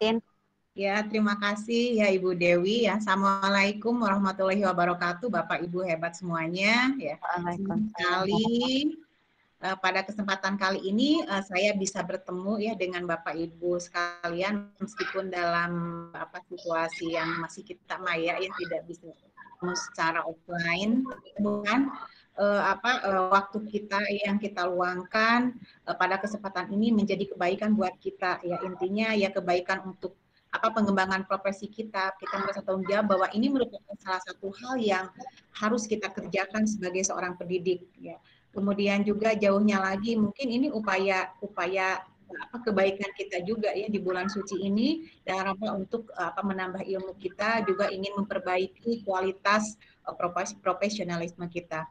Tin. Ya, terima kasih ya Ibu Dewi ya. Assalamualaikum warahmatullahi wabarakatuh, Bapak Ibu hebat semuanya ya. Senang sekali pada kesempatan kali ini saya bisa bertemu ya dengan Bapak Ibu sekalian meskipun dalam situasi yang masih kita maya ya tidak bisa bertemu secara offline, bukan waktu kita yang kita luangkan pada kesempatan ini menjadi kebaikan buat kita ya, intinya ya kebaikan untuk pengembangan profesi kita merasa tanggung jawab bahwa ini merupakan salah satu hal yang harus kita kerjakan sebagai seorang pendidik ya. Kemudian juga jauhnya lagi mungkin ini upaya kebaikan kita juga ya di bulan suci ini dalam rangka untuk menambah ilmu kita, juga ingin memperbaiki kualitas profesionalisme kita.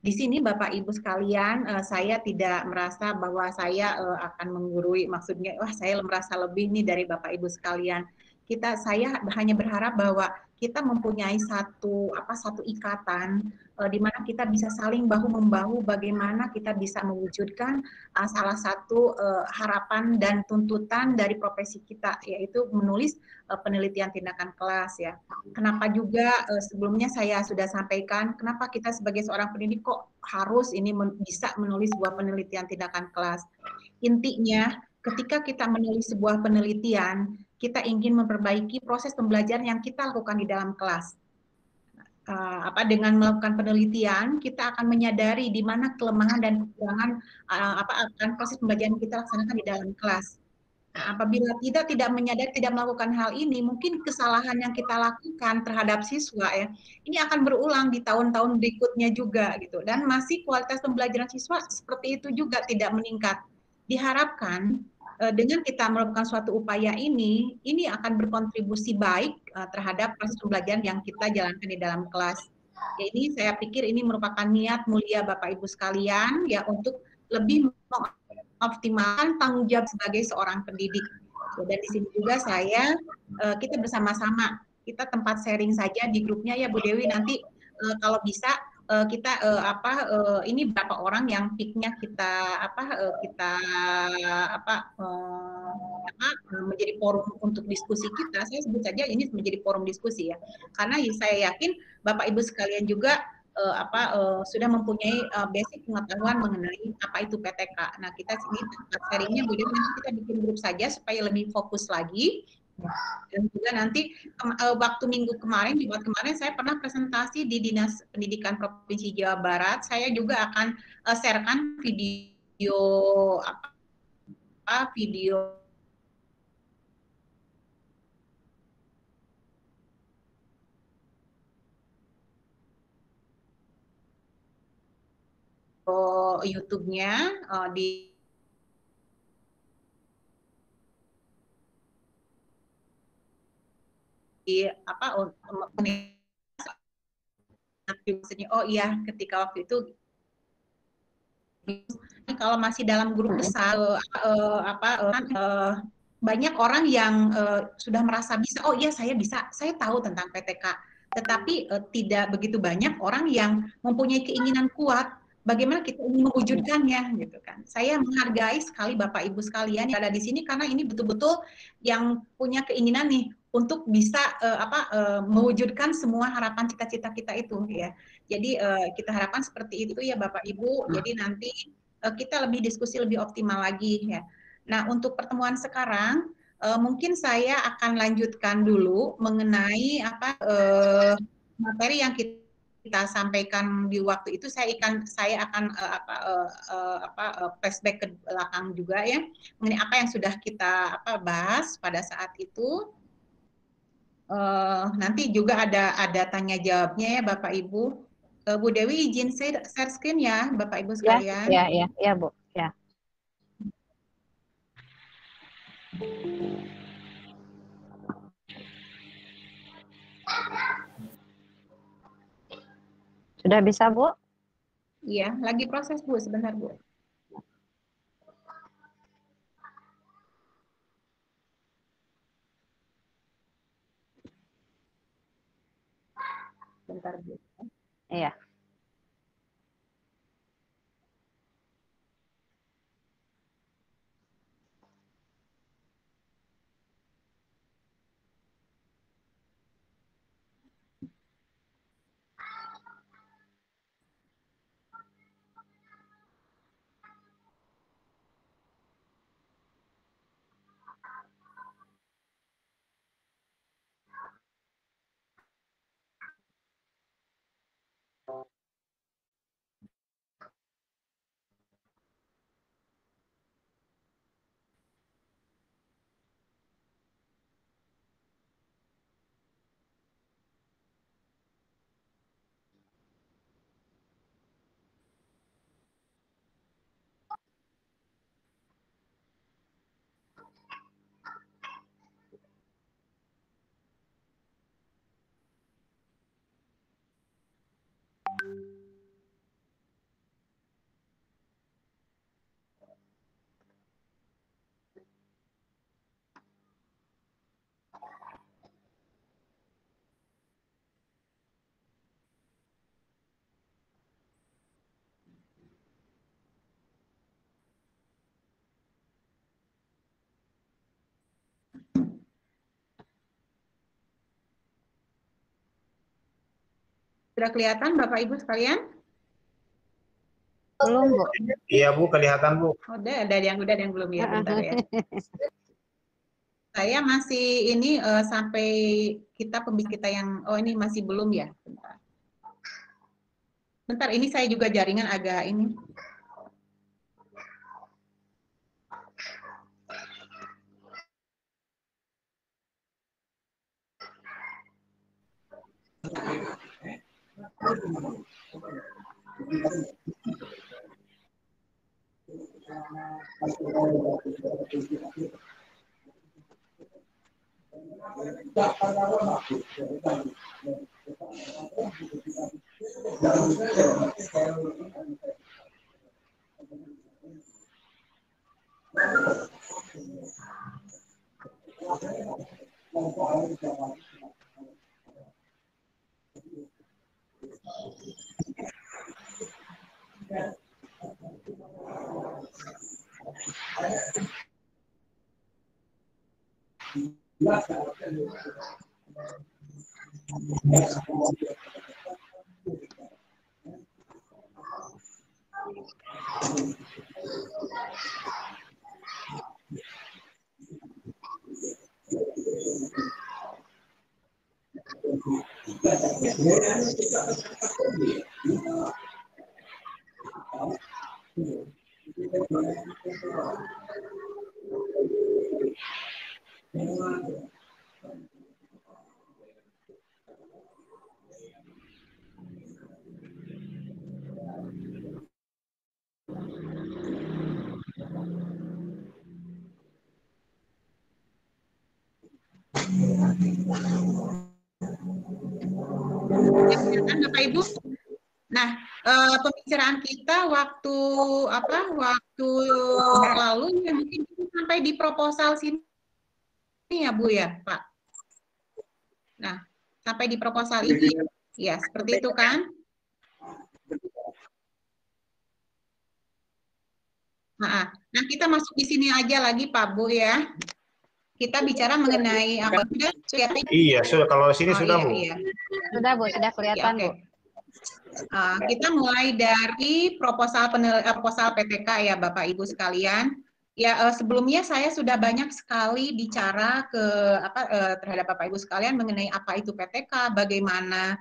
Di sini Bapak Ibu sekalian, saya tidak merasa bahwa saya akan menggurui, maksudnya wah saya merasa lebih nih dari Bapak Ibu sekalian. Saya hanya berharap bahwa kita mempunyai satu ikatan di mana kita bisa saling bahu membahu bagaimana kita bisa mewujudkan salah satu harapan dan tuntutan dari profesi kita, yaitu menulis penelitian tindakan kelas ya. Kenapa juga sebelumnya saya sudah sampaikan kenapa kita sebagai seorang pendidik kok harus ini bisa menulis sebuah penelitian tindakan kelas. Intinya ketika kita menulis sebuah penelitian, kita ingin memperbaiki proses pembelajaran yang kita lakukan di dalam kelas. Dengan melakukan penelitian, kita akan menyadari di mana kelemahan dan kekurangan akan proses pembelajaran kita laksanakan di dalam kelas. Nah, apabila kita tidak menyadari, tidak melakukan hal ini, mungkin kesalahan yang kita lakukan terhadap siswa ya, ini akan berulang di tahun-tahun berikutnya juga gitu. Dan masih kualitas pembelajaran siswa seperti itu juga tidak meningkat. Diharapkan dengan kita melakukan suatu upaya ini akan berkontribusi baik terhadap proses pembelajaran yang kita jalankan di dalam kelas. Ya, ini saya pikir ini merupakan niat mulia Bapak Ibu sekalian ya untuk lebih mengoptimalkan tanggung jawab sebagai seorang pendidik. Dan di sini juga kita bersama-sama, kita tempat sharing saja di grupnya ya Bu Dewi, nanti kalau bisa kita ini berapa orang yang picknya kita menjadi forum untuk diskusi kita. Saya sebut saja ini menjadi forum diskusi ya, karena saya yakin Bapak Ibu sekalian juga sudah mempunyai basic pengetahuan mengenai apa itu PTK. Nah, kita sini tempat sharingnya boleh nanti kita bikin grup saja supaya lebih fokus lagi. Dan juga nanti waktu minggu kemarin, Jumat kemarin, saya pernah presentasi di Dinas Pendidikan Provinsi Jawa Barat. Saya juga akan sharekan video video YouTube-nya di oh iya, ketika waktu itu kalau masih dalam grup besar banyak orang yang sudah merasa bisa, oh iya saya bisa, saya tahu tentang PTK, tetapi tidak begitu banyak orang yang mempunyai keinginan kuat bagaimana kita ingin mewujudkannya gitu kan. Saya menghargai sekali Bapak Ibu sekalian yang ada di sini karena ini betul-betul yang punya keinginan nih untuk bisa mewujudkan semua harapan cita-cita kita itu ya. Jadi kita harapkan seperti itu ya Bapak Ibu. Jadi nanti kita lebih diskusi lebih optimal lagi ya. Nah, untuk pertemuan sekarang mungkin saya akan lanjutkan dulu mengenai materi yang kita sampaikan di waktu itu. Saya akan flashback ke belakang juga ya mengenai apa yang sudah kita bahas pada saat itu. Nanti juga ada tanya jawabnya ya Bapak Ibu. Bu Dewi izin share screen ya Bapak Ibu sekalian. Ya Bu. Ya. Sudah bisa Bu? Iya, lagi proses Bu, sebentar Bu. Bentar Bu. Iya. Sudah kelihatan Bapak Ibu sekalian? Belum, Bu. Iya, Bu, kelihatan, Bu. Udah, ada yang udah, ada yang belum ya, bentar ya. Saya masih ini sampai kita yang, oh ini masih belum ya, bentar. Bentar, ini saya juga jaringan agak ini. Bapak Ibu. Nah, pembicaraan kita waktu lalu ya mungkin sampai di proposal sini ya Bu ya, Pak. Nah, sampai di proposal ini ya seperti itu kan? Nah, kita masuk di sini aja lagi Pak Bu ya. Kita bicara mengenai apa? Iya, sudah. Kalau sini sudah, Bu. Iya. Sudah, Bu, sudah kelihatan, Ya, Bu. Kita mulai dari proposal PTK ya Bapak Ibu sekalian. Ya, sebelumnya saya sudah banyak sekali bicara terhadap Bapak Ibu sekalian mengenai apa itu PTK, bagaimana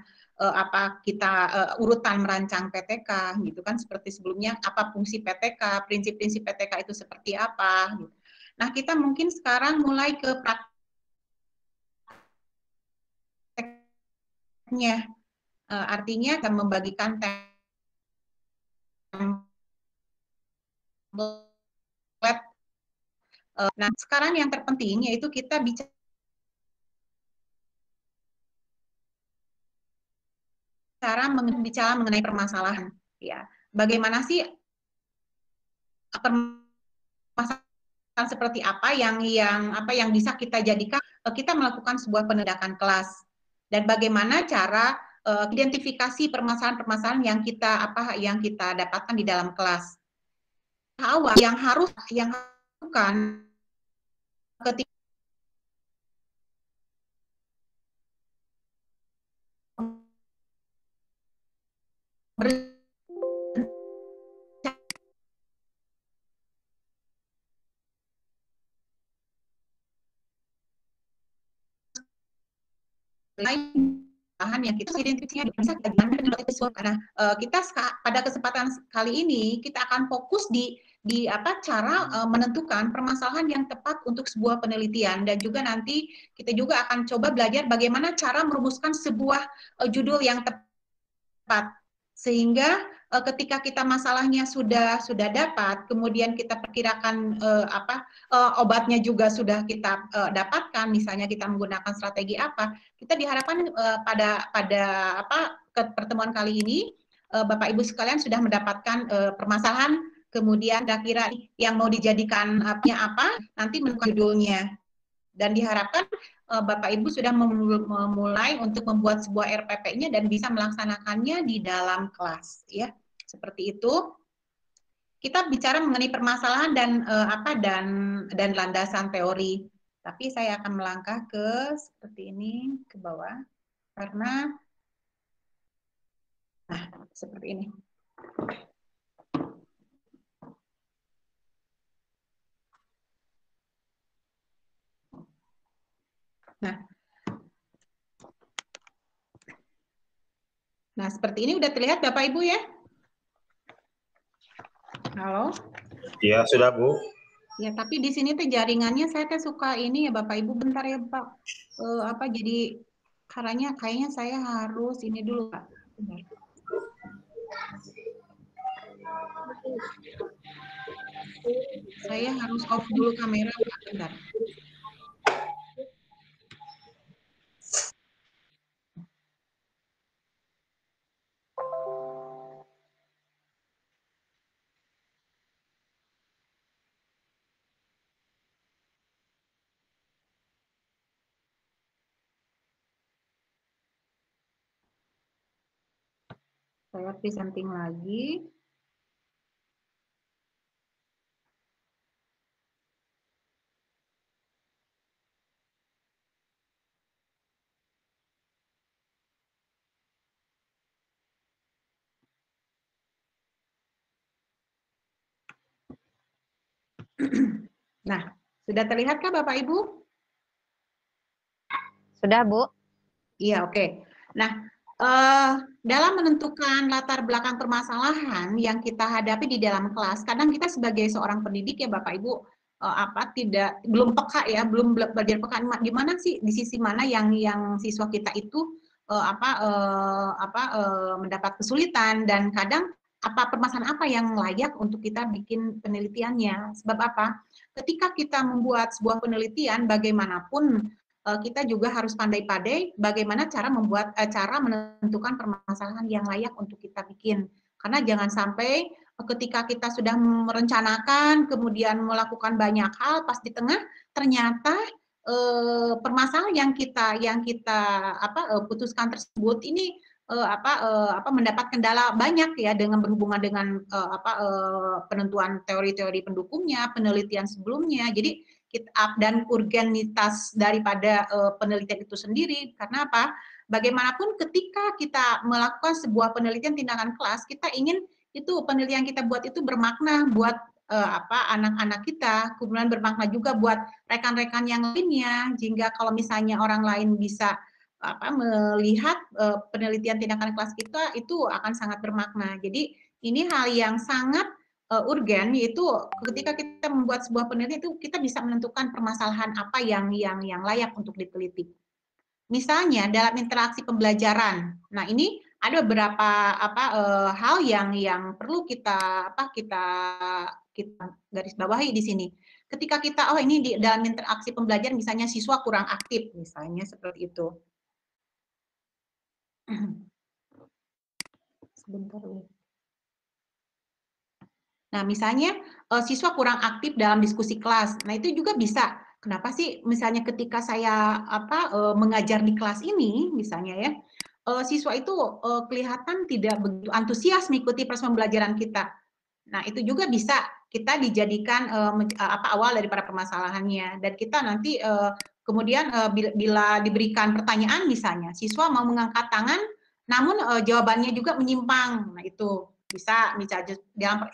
urutan merancang PTK gitu kan, seperti sebelumnya apa fungsi PTK, prinsip-prinsip PTK itu seperti apa gitu. Nah, kita mungkin sekarang mulai ke prakteknya. Artinya akan membagikan template. Nah, sekarang yang terpenting yaitu kita bicara mengenai permasalahan. Ya, bagaimana sih permasalahan seperti apa yang bisa kita jadikan kita melakukan sebuah penindakan kelas, dan bagaimana cara identifikasi permasalahan-permasalahan yang kita dapatkan di dalam kelas. Awal yang harus lakukan ketika bahan yang kita identifikasinya bisa kita karena kita pada kesempatan kali ini kita akan fokus di cara menentukan permasalahan yang tepat untuk sebuah penelitian, dan juga nanti kita juga akan coba belajar bagaimana cara merumuskan sebuah judul yang tepat, sehingga ketika kita masalahnya sudah dapat, kemudian kita perkirakan obatnya juga sudah kita dapatkan, misalnya kita menggunakan strategi apa, kita diharapkan pada pertemuan kali ini Bapak Ibu sekalian sudah mendapatkan permasalahan, kemudian kira-kira yang mau dijadikan apa, nanti menentukan judulnya, dan diharapkan Bapak Ibu sudah memulai untuk membuat sebuah RPP-nya dan bisa melaksanakannya di dalam kelas, ya. Seperti itu. Kita bicara mengenai permasalahan dan landasan teori. Tapi saya akan melangkah ke seperti ini ke bawah karena Nah, seperti ini. Nah, seperti ini udah terlihat Bapak Ibu ya? Halo? Iya, sudah Bu. Ya, tapi di sini tuh jaringannya saya tuh suka ini ya Bapak Ibu, bentar ya Pak. Jadi kayaknya saya harus ini dulu Pak. Bentar. Saya harus off dulu kamera Pak, bentar. Saya presenting lagi. Nah, sudah terlihatkah Bapak Ibu? Sudah, Bu. Iya, oke. Nah, dalam menentukan latar belakang permasalahan yang kita hadapi di dalam kelas, kadang kita sebagai seorang pendidik ya Bapak Ibu belum peka ya, belum belajar peka di mana sih, di sisi mana yang siswa kita itu mendapat kesulitan, dan kadang permasalahan apa yang layak untuk kita bikin penelitiannya. Sebab apa? Ketika kita membuat sebuah penelitian, bagaimanapun kita juga harus pandai-pandai bagaimana cara menentukan permasalahan yang layak untuk kita bikin. Karena jangan sampai ketika kita sudah merencanakan, kemudian melakukan banyak hal, pas di tengah ternyata permasalahan yang kita putuskan tersebut ini mendapat kendala banyak ya, dengan berhubungan dengan penentuan teori-teori pendukungnya, penelitian sebelumnya. Jadi dan urgenitas daripada penelitian itu sendiri. Karena apa? Bagaimanapun ketika kita melakukan sebuah penelitian tindakan kelas, kita ingin itu penelitian kita buat itu bermakna buat anak-anak kita, kemudian bermakna juga buat rekan-rekan yang lainnya, sehingga kalau misalnya orang lain bisa melihat penelitian tindakan kelas kita, itu akan sangat bermakna. Jadi ini hal yang sangat urgen, yaitu ketika kita membuat sebuah penelitian itu kita bisa menentukan permasalahan apa yang layak untuk diteliti. Misalnya dalam interaksi pembelajaran. Nah, ini ada beberapa hal yang perlu kita garis bawahi di sini. Ketika kita ini di dalam interaksi pembelajaran misalnya siswa kurang aktif, misalnya seperti itu. Sebentar. Nah, misalnya siswa kurang aktif dalam diskusi kelas. Nah, itu juga bisa. Kenapa sih misalnya ketika saya mengajar di kelas ini misalnya ya, siswa itu kelihatan tidak begitu antusias mengikuti proses pembelajaran kita. Nah, itu juga bisa kita dijadikan awal daripada permasalahannya, dan kita nanti kemudian bila diberikan pertanyaan misalnya, siswa mau mengangkat tangan namun jawabannya juga menyimpang. Nah, itu bisa dalam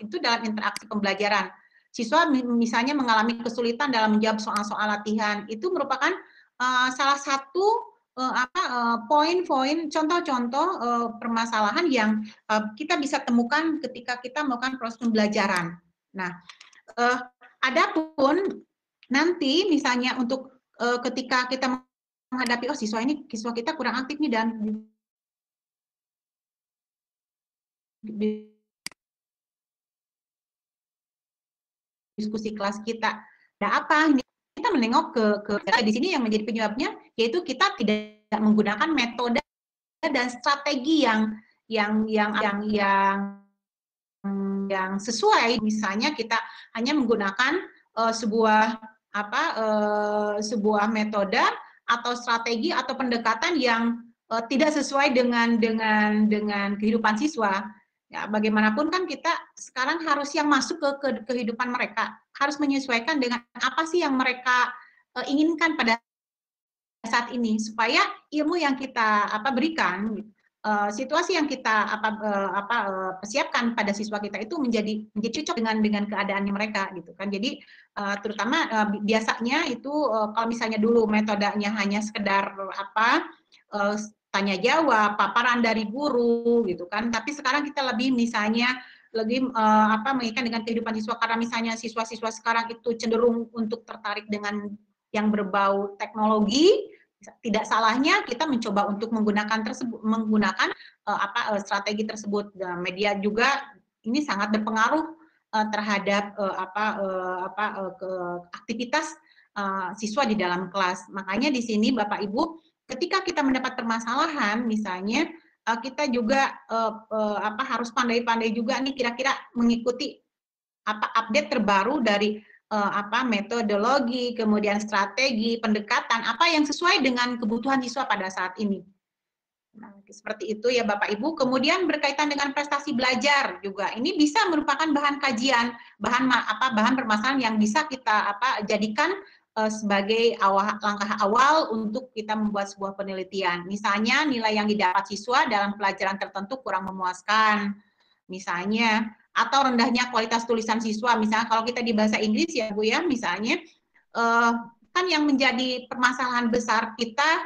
interaksi pembelajaran. Siswa misalnya mengalami kesulitan dalam menjawab soal-soal latihan, itu merupakan salah satu poin-poin contoh-contoh permasalahan yang kita bisa temukan ketika kita melakukan proses pembelajaran. Nah, adapun nanti misalnya untuk ketika kita menghadapi siswa kita kurang aktif nih dan diskusi kelas kita. Ada apa? Kita menengok ke di sini yang menjadi penyebabnya, yaitu kita tidak menggunakan metode dan strategi yang sesuai. Misalnya kita hanya menggunakan sebuah metode atau strategi atau pendekatan yang tidak sesuai dengan kehidupan siswa. Ya, bagaimanapun kan kita sekarang harus yang masuk ke kehidupan mereka, harus menyesuaikan dengan apa sih yang mereka inginkan pada saat ini, supaya ilmu yang kita berikan situasi yang kita persiapkan pada siswa kita itu menjadi cocok dengan keadaannya mereka gitu kan. Jadi terutama biasanya itu kalau misalnya dulu metodenya hanya sekedar tanya jawab, paparan dari guru gitu kan. Tapi sekarang kita lebih misalnya mengaitkan dengan kehidupan siswa, karena misalnya siswa-siswa sekarang itu cenderung untuk tertarik dengan yang berbau teknologi. Tidak salahnya kita mencoba untuk menggunakan strategi tersebut. Media juga ini sangat berpengaruh terhadap aktivitas siswa di dalam kelas. Makanya di sini Bapak Ibu, ketika kita mendapat permasalahan, misalnya kita juga harus pandai-pandai juga nih kira-kira mengikuti update terbaru dari metodologi, kemudian strategi, pendekatan, apa yang sesuai dengan kebutuhan siswa pada saat ini. Nah, seperti itu ya Bapak Ibu. Kemudian berkaitan dengan prestasi belajar juga, ini bisa merupakan bahan kajian, bahan permasalahan yang bisa kita jadikan sebagai langkah awal untuk kita membuat sebuah penelitian. Misalnya nilai yang didapat siswa dalam pelajaran tertentu kurang memuaskan, misalnya, atau rendahnya kualitas tulisan siswa. Misalnya kalau kita di bahasa Inggris ya Bu ya, misalnya kan yang menjadi permasalahan besar kita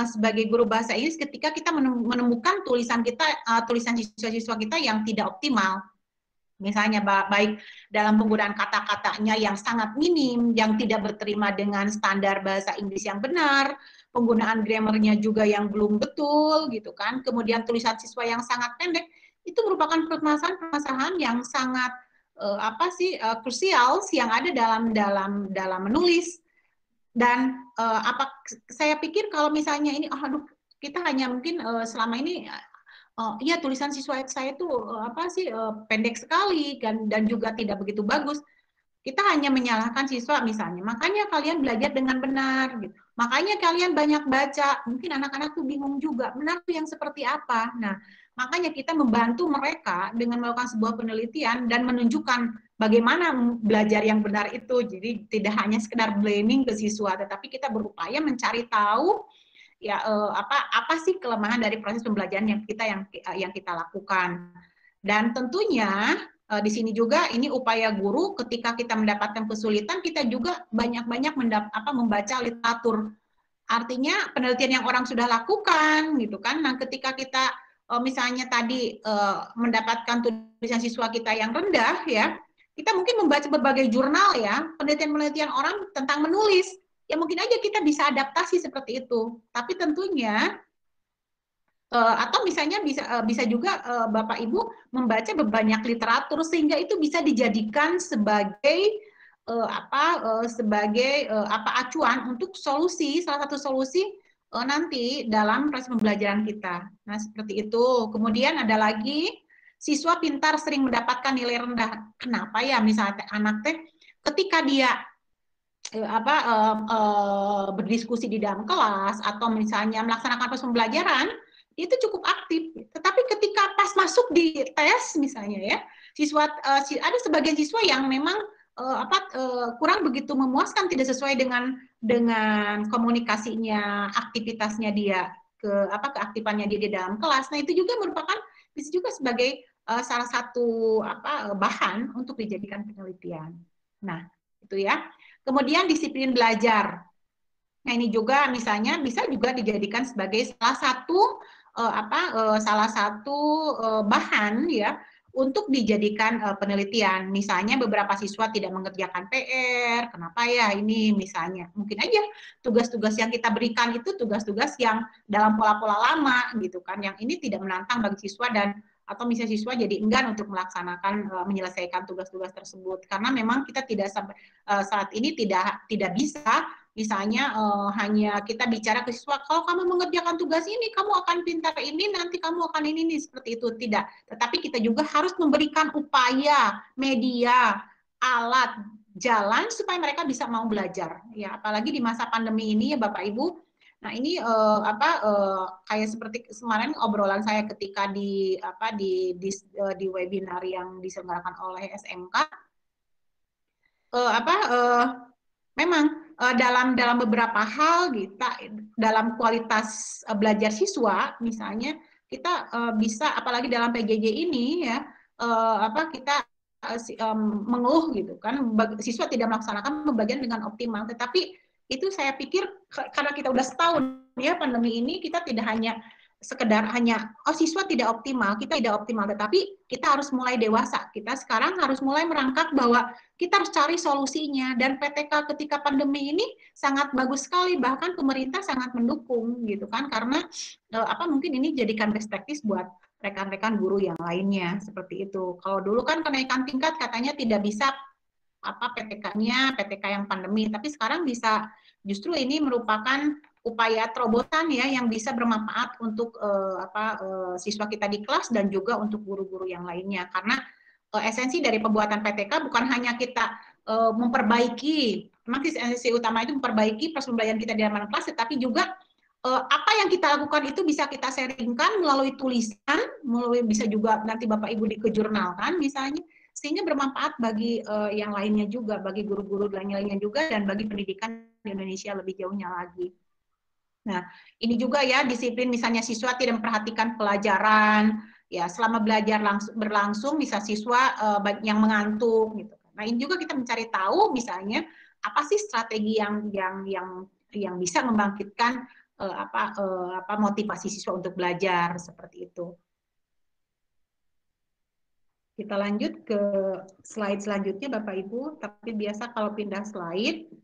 sebagai guru bahasa Inggris ketika kita menemukan tulisan siswa-siswa kita yang tidak optimal. Misalnya baik dalam penggunaan kata-katanya yang sangat minim, yang tidak berterima dengan standar bahasa Inggris yang benar, penggunaan grammarnya juga yang belum betul gitu kan, kemudian tulisan siswa yang sangat pendek. Itu merupakan permasalahan yang sangat krusial yang ada dalam menulis. Dan saya pikir kalau misalnya ini kita hanya mungkin selama ini ya tulisan siswa saya itu pendek sekali dan juga tidak begitu bagus. Kita hanya menyalahkan siswa misalnya, makanya kalian belajar dengan benar gitu. Makanya kalian banyak baca, mungkin anak-anak tuh bingung juga, benar tuh yang seperti apa. Nah, makanya kita membantu mereka dengan melakukan sebuah penelitian dan menunjukkan bagaimana belajar yang benar itu. Jadi tidak hanya sekedar blaming ke siswa, tetapi kita berupaya mencari tahu ya apa sih kelemahan dari proses pembelajaran yang kita lakukan. Dan tentunya di sini juga ini upaya guru ketika kita mendapatkan kesulitan, kita juga banyak-banyak membaca literatur. Artinya penelitian yang orang sudah lakukan gitu kan. Nah, ketika kita misalnya tadi mendapatkan tulisan siswa kita yang rendah ya, kita mungkin membaca berbagai jurnal ya, penelitian-penelitian orang tentang menulis. Ya mungkin aja kita bisa adaptasi seperti itu. Tapi tentunya atau misalnya bisa juga Bapak Ibu membaca banyak literatur sehingga itu bisa dijadikan sebagai acuan untuk salah satu solusi nanti dalam proses pembelajaran kita. Nah, seperti itu. Kemudian ada lagi siswa pintar sering mendapatkan nilai rendah. Kenapa ya? Misalnya anak ketika dia berdiskusi di dalam kelas atau misalnya melaksanakan proses pembelajaran, itu cukup aktif. Tetapi ketika pas masuk di tes misalnya ya, ada sebagian siswa yang memang kurang begitu memuaskan, tidak sesuai dengan komunikasinya, aktivitasnya dia, keaktifannya dia di dalam kelas. Nah, itu juga bisa juga sebagai salah satu bahan untuk dijadikan penelitian. Nah, itu ya. Kemudian disiplin belajar. Nah, ini juga misalnya bisa juga dijadikan sebagai salah satu bahan ya untuk dijadikan penelitian. Misalnya beberapa siswa tidak mengerjakan PR, kenapa ya ini misalnya. Mungkin aja tugas-tugas yang kita berikan itu tugas-tugas yang dalam pola-pola lama gitu kan, yang ini tidak menantang bagi siswa atau misalnya siswa jadi enggan untuk menyelesaikan tugas-tugas tersebut. Karena memang kita tidak sampai saat ini tidak bisa misalnya hanya kita bicara ke siswa, kalau kamu mengerjakan tugas ini, kamu akan pintar ini, nanti kamu akan ini, seperti itu. Tidak. Tetapi kita juga harus memberikan upaya, media, alat, jalan, supaya mereka bisa mau belajar. Ya, apalagi di masa pandemi ini ya Bapak Ibu. Nah, ini kayak seperti kemarin obrolan saya ketika di webinar yang diselenggarakan oleh SMK. Memang dalam beberapa hal dalam kualitas belajar siswa misalnya kita bisa, apalagi dalam PJJ ini ya, kita mengeluh gitu kan, siswa tidak melaksanakan pembagian dengan optimal. Tetapi itu saya pikir karena kita udah setahun ya pandemi ini, kita tidak hanya sekedar hanya siswa tidak optimal, kita tidak optimal, tetapi kita harus mulai dewasa. Kita sekarang harus mulai merangkak bahwa kita harus cari solusinya, dan PTK ketika pandemi ini sangat bagus sekali, bahkan pemerintah sangat mendukung gitu kan, karena mungkin ini jadikan best practice buat rekan-rekan guru yang lainnya seperti itu. Kalau dulu kan kenaikan tingkat katanya tidak bisa PTK-nya PTK yang pandemi, tapi sekarang bisa, justru ini merupakan upaya terobosan ya yang bisa bermanfaat untuk siswa kita di kelas dan juga untuk guru-guru yang lainnya, karena esensi dari pembuatan PTK bukan hanya kita memperbaiki, memang esensi utama itu memperbaiki proses pembelajaran kita di dalam kelas, tetapi juga apa yang kita lakukan itu bisa kita sharingkan melalui tulisan, bisa juga nanti Bapak Ibu dikejurnalkan misalnya, sehingga bermanfaat bagi yang lainnya juga, bagi guru-guru lainnya juga, dan bagi pendidikan di Indonesia lebih jauhnya lagi. Nah, ini juga ya disiplin, misalnya siswa tidak memperhatikan pelajaran, ya selama belajar berlangsung bisa siswa yang mengantuk gitu. Nah, ini juga kita mencari tahu misalnya apa sih strategi yang bisa membangkitkan motivasi siswa untuk belajar seperti itu. Kita lanjut ke slide selanjutnya Bapak Ibu, tapi biasa kalau pindah slide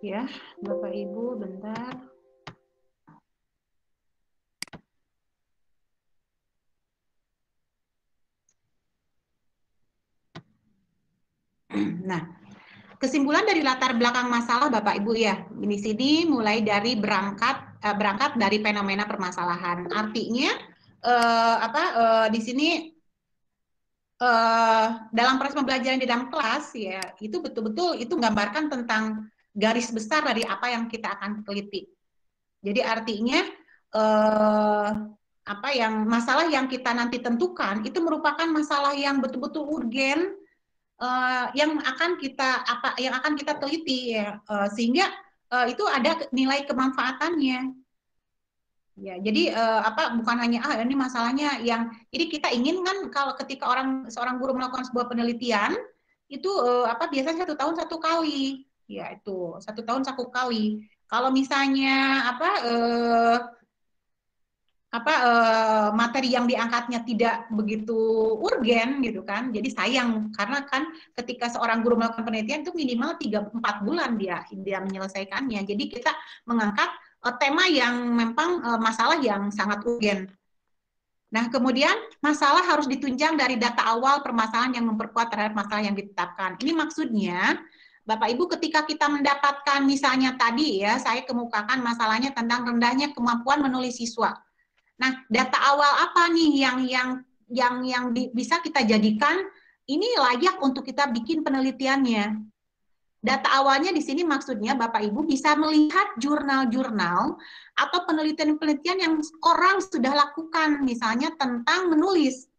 ya, Bapak Ibu, bentar. Nah, kesimpulan dari latar belakang masalah Bapak Ibu ya, di sini mulai dari berangkat dari fenomena permasalahan. Artinya di sini dalam proses pembelajaran di dalam kelas ya, itu betul-betul itu menggambarkan tentang garis besar dari apa yang kita akan teliti. Jadi artinya masalah yang kita nanti tentukan itu merupakan masalah yang betul-betul urgen, yang akan kita teliti ya, sehingga itu ada nilai kemanfaatannya. Ya, jadi bukan hanya ini masalahnya yang, jadi kita ingin kan kalau ketika seorang guru melakukan sebuah penelitian itu biasanya 1 tahun 1 kali, ya itu 1 tahun 1 kali. Kalau misalnya materi yang diangkatnya tidak begitu urgen gitu kan, jadi sayang, karena kan ketika seorang guru melakukan penelitian itu minimal 3-4 bulan dia menyelesaikannya. Jadi kita mengangkat tema yang memang masalah yang sangat urgen. Nah, kemudian masalah harus ditunjang dari data awal permasalahan yang memperkuat terhadap masalah yang ditetapkan. Ini maksudnya Bapak Ibu, ketika kita mendapatkan misalnya tadi ya, saya kemukakan masalahnya tentang rendahnya kemampuan menulis siswa. Nah, data awal apa nih yang bisa kita jadikan ini layak untuk kita bikin penelitiannya? Data awalnya di sini maksudnya Bapak Ibu bisa melihat jurnal-jurnal atau penelitian-penelitian yang orang sudah lakukan, misalnya tentang menulis.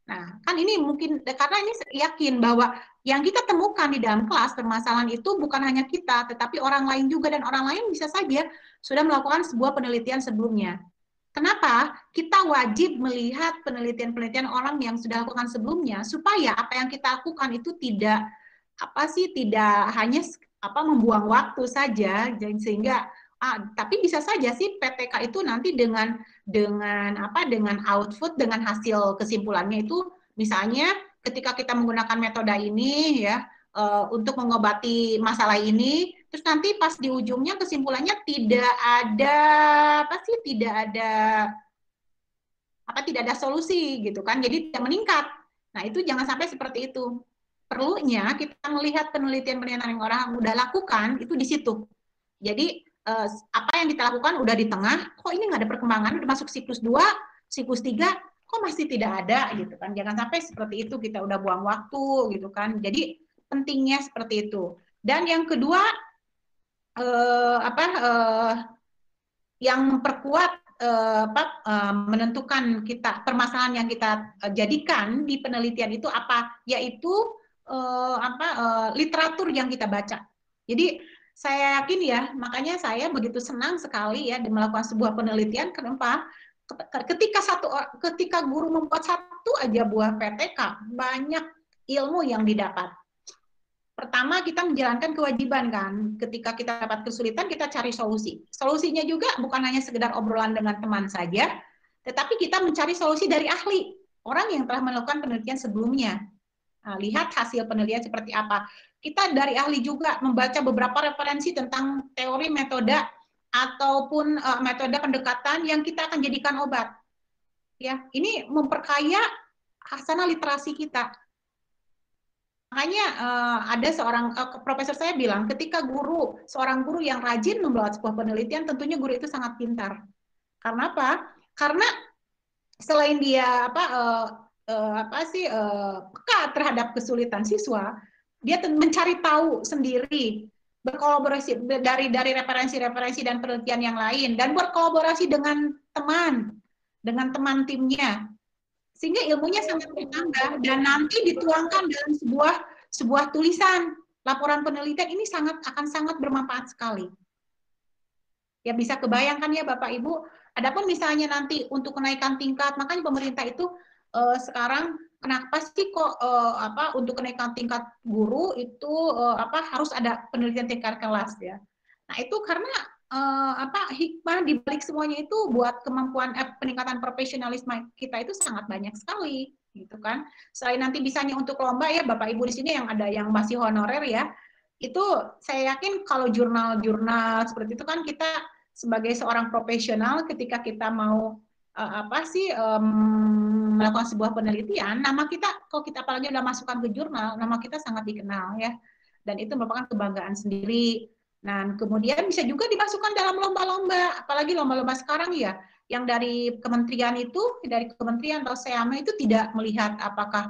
Nah, kan ini mungkin karena ini yakin bahwa yang kita temukan di dalam kelas permasalahan itu bukan hanya kita, tetapi orang lain juga, dan orang lain bisa saja sudah melakukan sebuah penelitian sebelumnya. Kenapa? Kita wajib melihat penelitian-penelitian orang yang sudah lakukan sebelumnya supaya apa yang kita lakukan itu tidak tidak hanya membuang waktu saja, sehingga tapi bisa saja sih PTK itu nanti dengan output, dengan hasil kesimpulannya itu, misalnya ketika kita menggunakan metode ini ya untuk mengobati masalah ini, terus nanti pas di ujungnya kesimpulannya tidak ada solusi gitu kan, jadi tidak meningkat. Nah itu jangan sampai seperti itu. Perlunya kita melihat penelitian-penelitian yang orang udah lakukan itu di situ. Jadi apa yang kita lakukan udah di tengah, kok ini nggak ada perkembangan, udah masuk siklus 2, siklus 3, kok masih tidak ada gitu kan. Jangan sampai seperti itu, kita udah buang waktu gitu kan. Jadi pentingnya seperti itu. Dan yang kedua yang memperkuat menentukan kita permasalahan yang kita jadikan di penelitian itu apa, yaitu literatur yang kita baca. Jadi saya yakin ya, makanya saya begitu senang sekali ya melakukan sebuah penelitian. Kenapa? Ketika guru membuat satu aja buah PTK, banyak ilmu yang didapat. Pertama, kita menjalankan kewajiban kan. Ketika kita dapat kesulitan, kita cari solusi. Solusinya juga bukan hanya sekedar obrolan dengan teman saja, tetapi kita mencari solusi dari ahli, orang yang telah melakukan penelitian sebelumnya. Nah, lihat hasil penelitian seperti apa. Kita dari ahli juga membaca beberapa referensi tentang teori, metode, ataupun metode pendekatan yang kita akan jadikan obat. Ya, ini memperkaya hasanah literasi kita. Makanya ada seorang profesor saya bilang, ketika seorang guru yang rajin membuat sebuah penelitian, tentunya guru itu sangat pintar. Karena apa? Karena selain dia peka terhadap kesulitan siswa, dia mencari tahu sendiri, berkolaborasi dari referensi-referensi dan penelitian yang lain, dan berkolaborasi dengan teman timnya, sehingga ilmunya sangat bertambah dan nanti dituangkan dalam sebuah tulisan laporan penelitian. Ini akan sangat bermanfaat sekali. Ya bisa kebayangkan ya Bapak Ibu. Adapun misalnya nanti untuk kenaikan tingkat, makanya pemerintah itu sekarang kenapa sih kok untuk kenaikan tingkat guru itu harus ada penelitian tingkat kelas ya. Nah itu karena hikmah di balik semuanya itu buat kemampuan peningkatan profesionalisme kita itu sangat banyak sekali gitu kan. Selain nanti bisanya untuk lomba ya Bapak Ibu di sini yang ada yang masih honorer ya, itu saya yakin kalau jurnal-jurnal seperti itu kan kita sebagai seorang profesional ketika kita mau melakukan sebuah penelitian, nama kita kalau kita apalagi udah masukkan ke jurnal, nama kita sangat dikenal ya, dan itu merupakan kebanggaan sendiri. Nah, kemudian bisa juga dimasukkan dalam lomba-lomba, apalagi lomba-lomba sekarang ya, yang dari kementerian itu, dari kementerian atau SEAMA itu tidak melihat apakah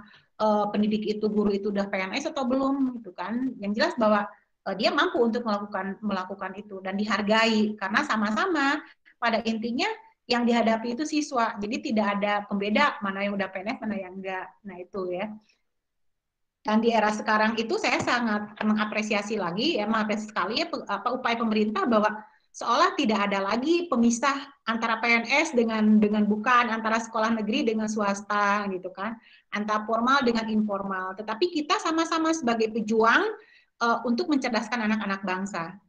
pendidik itu, guru itu udah PNS atau belum, gitu kan. Yang jelas bahwa dia mampu untuk melakukan itu dan dihargai, karena sama-sama pada intinya yang dihadapi itu siswa, jadi tidak ada pembeda mana yang udah PNS, mana yang enggak. Nah itu ya. Dan di era sekarang itu saya sangat mengapresiasi sekali ya upaya pemerintah bahwa seolah tidak ada lagi pemisah antara PNS dengan bukan, antara sekolah negeri dengan swasta gitu kan, antara formal dengan informal. Tetapi kita sama-sama sebagai pejuang untuk mencerdaskan anak-anak bangsa.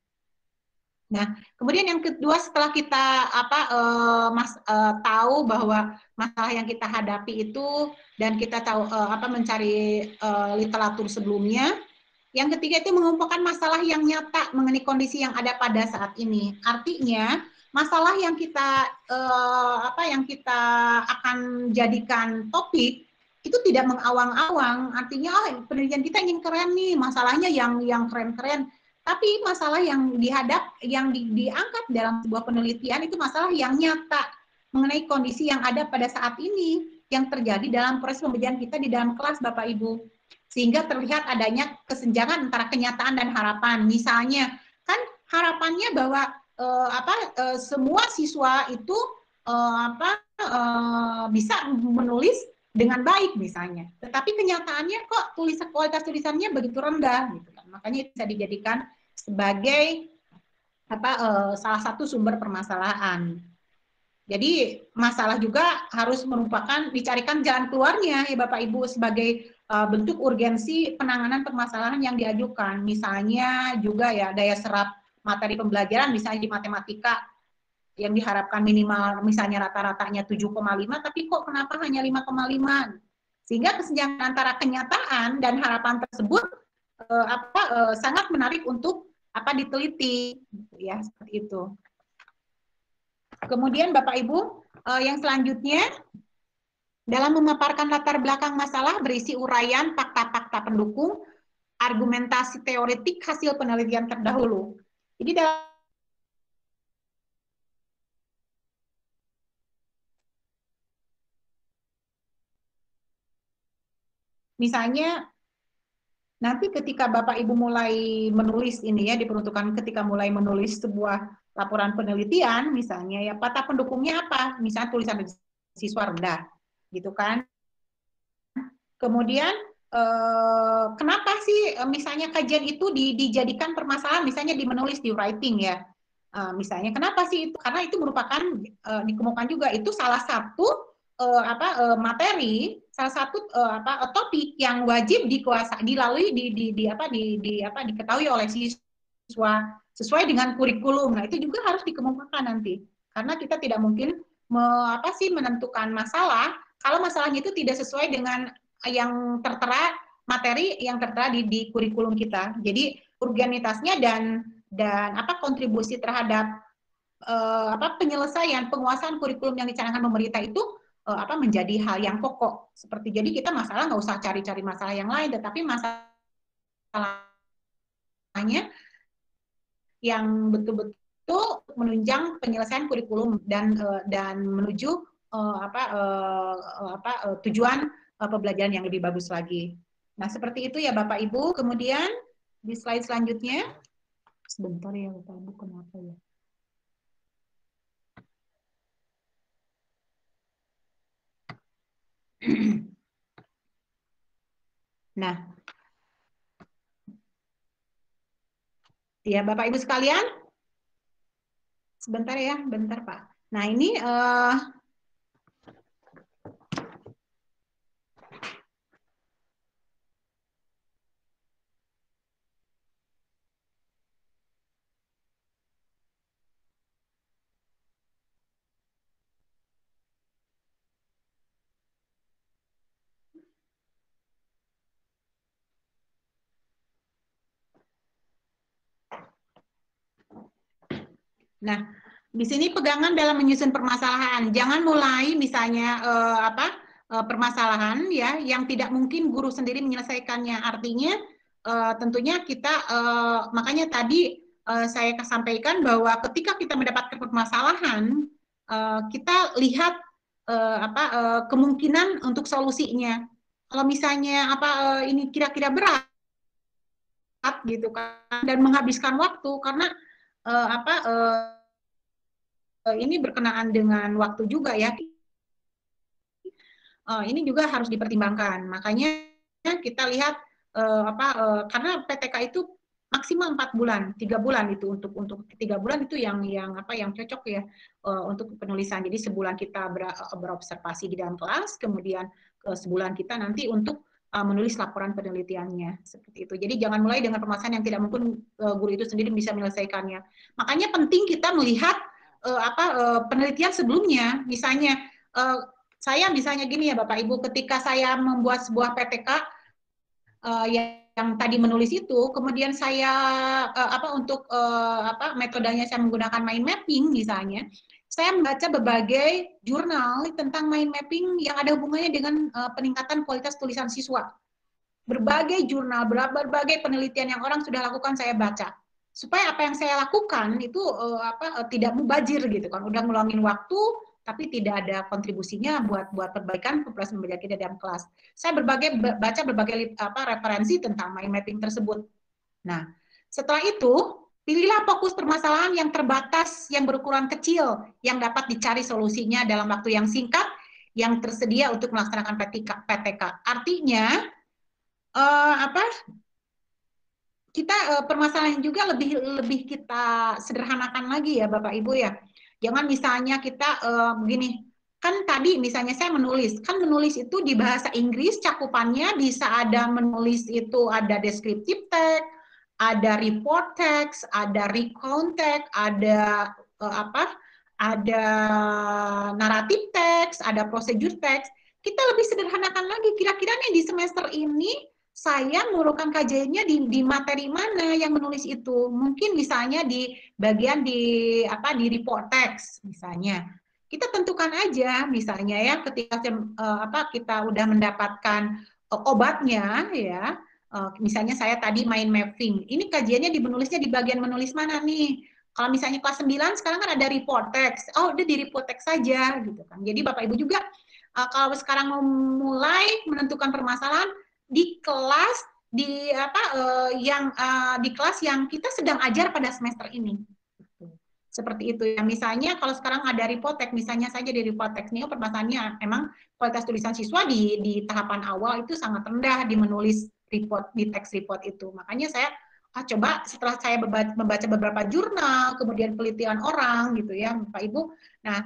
Nah, kemudian yang kedua setelah kita tahu bahwa masalah yang kita hadapi itu dan kita tahu mencari literatur sebelumnya, yang ketiga itu mengumpulkan masalah yang nyata mengenai kondisi yang ada pada saat ini. Artinya masalah yang kita akan jadikan topik itu tidak mengawang-awang. Artinya penelitian kita ingin keren nih, masalahnya yang keren-keren. Tapi masalah yang diangkat dalam sebuah penelitian itu masalah yang nyata mengenai kondisi yang ada pada saat ini yang terjadi dalam proses pembelajaran kita di dalam kelas Bapak Ibu. Sehingga terlihat adanya kesenjangan antara kenyataan dan harapan. Misalnya kan harapannya bahwa semua siswa itu bisa menulis dengan baik misalnya. Tetapi kenyataannya kok kualitas tulisannya begitu rendah gitu kan. Makanya bisa dijadikan sebagai salah satu sumber permasalahan. Jadi masalah juga harus merupakan dicarikan jalan keluarnya ya Bapak Ibu sebagai bentuk urgensi penanganan permasalahan yang diajukan. Misalnya juga ya daya serap materi pembelajaran misalnya di matematika yang diharapkan minimal misalnya rata-ratanya 7,5 tapi kok kenapa hanya 5,5? Sehingga kesenjangan antara kenyataan dan harapan tersebut sangat menarik untuk diteliti ya seperti itu. Kemudian Bapak Ibu, yang selanjutnya dalam memaparkan latar belakang masalah berisi uraian fakta-fakta pendukung, argumentasi teoretik hasil penelitian terdahulu. Jadi dalam misalnya nanti ketika Bapak Ibu mulai menulis ini ya diperuntukkan ketika mulai menulis sebuah laporan penelitian misalnya ya fakta pendukungnya apa? Misalnya tulisan siswa rendah gitu kan. Kemudian kenapa sih misalnya kajian itu dijadikan permasalahan misalnya di menulis di writing ya. Misalnya kenapa sih itu? Karena itu merupakan dikemukakan juga itu salah satu materi, salah satu topik yang wajib dilalui diketahui oleh siswa sesuai dengan kurikulum. Nah, itu juga harus dikemukakan nanti. Karena kita tidak mungkin menentukan masalah kalau masalahnya itu tidak sesuai dengan yang tertera materi yang tertera di kurikulum kita. Jadi urgenitasnya dan kontribusi terhadap penyelesaian penguasaan kurikulum yang dicanangkan pemerintah itu menjadi hal yang pokok. Seperti jadi kita masalah nggak usah cari-cari masalah yang lain, tetapi masalahnya yang betul-betul menunjang penyelesaian kurikulum dan menuju tujuan pembelajaran yang lebih bagus lagi. Nah, seperti itu ya Bapak Ibu. Kemudian di slide selanjutnya, sebentar ya Bapak Ibu, kenapa ya? Nah, ya Bapak Ibu sekalian, sebentar ya, bentar Pak. Nah ini nah, di sini pegangan dalam menyusun permasalahan. Jangan mulai misalnya permasalahan ya yang tidak mungkin guru sendiri menyelesaikannya. Artinya tentunya kita makanya tadi saya sampaikan bahwa ketika kita mendapatkan permasalahan kita lihat kemungkinan untuk solusinya. Kalau misalnya ini kira-kira berat gitu kan dan menghabiskan waktu karena ini berkenaan dengan waktu juga ya. Ini juga harus dipertimbangkan. Makanya kita lihat karena PTK itu maksimal 4 bulan, 3 bulan itu untuk 3 bulan itu yang cocok ya untuk penulisan. Jadi sebulan kita berobservasi di dalam kelas, kemudian sebulan kita nanti untuk menulis laporan penelitiannya seperti itu. Jadi jangan mulai dengan permasalahan yang tidak mungkin guru itu sendiri bisa menyelesaikannya. Makanya penting kita melihat penelitian sebelumnya. Misalnya saya misalnya gini ya Bapak Ibu, ketika saya membuat sebuah PTK yang tadi menulis itu, kemudian saya metodenya saya menggunakan mind mapping misalnya. Saya membaca berbagai jurnal tentang mind mapping yang ada hubungannya dengan peningkatan kualitas tulisan siswa. Berbagai jurnal, berbagai penelitian yang orang sudah lakukan saya baca. Supaya apa yang saya lakukan itu tidak mubazir gitu kan. Udah ngeluangin waktu, tapi tidak ada kontribusinya buat perbaikan populasi pembelajar kita dalam kelas. Saya baca berbagai referensi tentang mind mapping tersebut. Nah, setelah itu pilihlah fokus permasalahan yang terbatas, yang berukuran kecil, yang dapat dicari solusinya dalam waktu yang singkat, yang tersedia untuk melaksanakan PTK. Artinya, kita permasalahan juga lebih kita sederhanakan lagi ya Bapak Ibu ya. Jangan misalnya kita begini, kan tadi misalnya saya menulis, kan menulis itu di bahasa Inggris cakupannya bisa ada menulis itu ada descriptive text, ada report text, ada recount text, ada ada naratif text, ada procedure text. Kita lebih sederhanakan lagi, kira-kira nih di semester ini saya memerlukan kajiannya di materi mana yang menulis itu. Mungkin misalnya di bagian di report text misalnya. Kita tentukan aja misalnya ya ketika kita udah mendapatkan obatnya ya. Misalnya saya tadi mind mapping. Ini kajiannya menulisnya di bagian menulis mana nih? Kalau misalnya kelas 9 sekarang kan ada report text. Oh, udah di report text saja gitu kan. Jadi Bapak Ibu juga kalau sekarang mau mulai menentukan permasalahan di kelas di kelas yang kita sedang ajar pada semester ini. Seperti itu ya. Misalnya kalau sekarang ada report text, misalnya saja di report text ini permasalahannya emang kualitas tulisan siswa di tahapan awal itu sangat rendah di menulis report, di text report itu. Makanya saya coba setelah saya membaca beberapa jurnal, kemudian penelitian orang gitu ya, Bapak Ibu. Nah,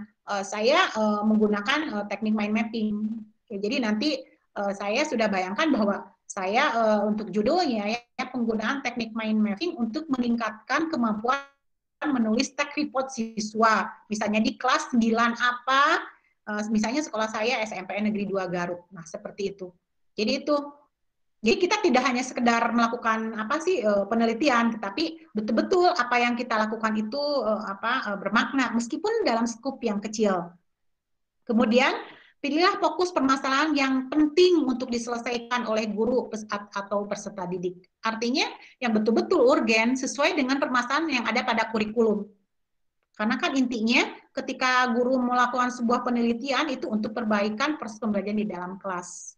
saya menggunakan teknik mind mapping. Oke, jadi nanti saya sudah bayangkan bahwa saya untuk judulnya ya penggunaan teknik mind mapping untuk meningkatkan kemampuan menulis text report siswa. Misalnya di kelas 9 apa, misalnya sekolah saya SMPN Negeri 2 Garut. Nah, seperti itu. Jadi kita tidak hanya sekedar melakukan penelitian, tetapi betul-betul apa yang kita lakukan itu bermakna meskipun dalam skup yang kecil. Kemudian pilihlah fokus permasalahan yang penting untuk diselesaikan oleh guru atau peserta didik. Artinya yang betul-betul urgen sesuai dengan permasalahan yang ada pada kurikulum. Karena kan intinya ketika guru melakukan sebuah penelitian itu untuk perbaikan proses pembelajaran di dalam kelas.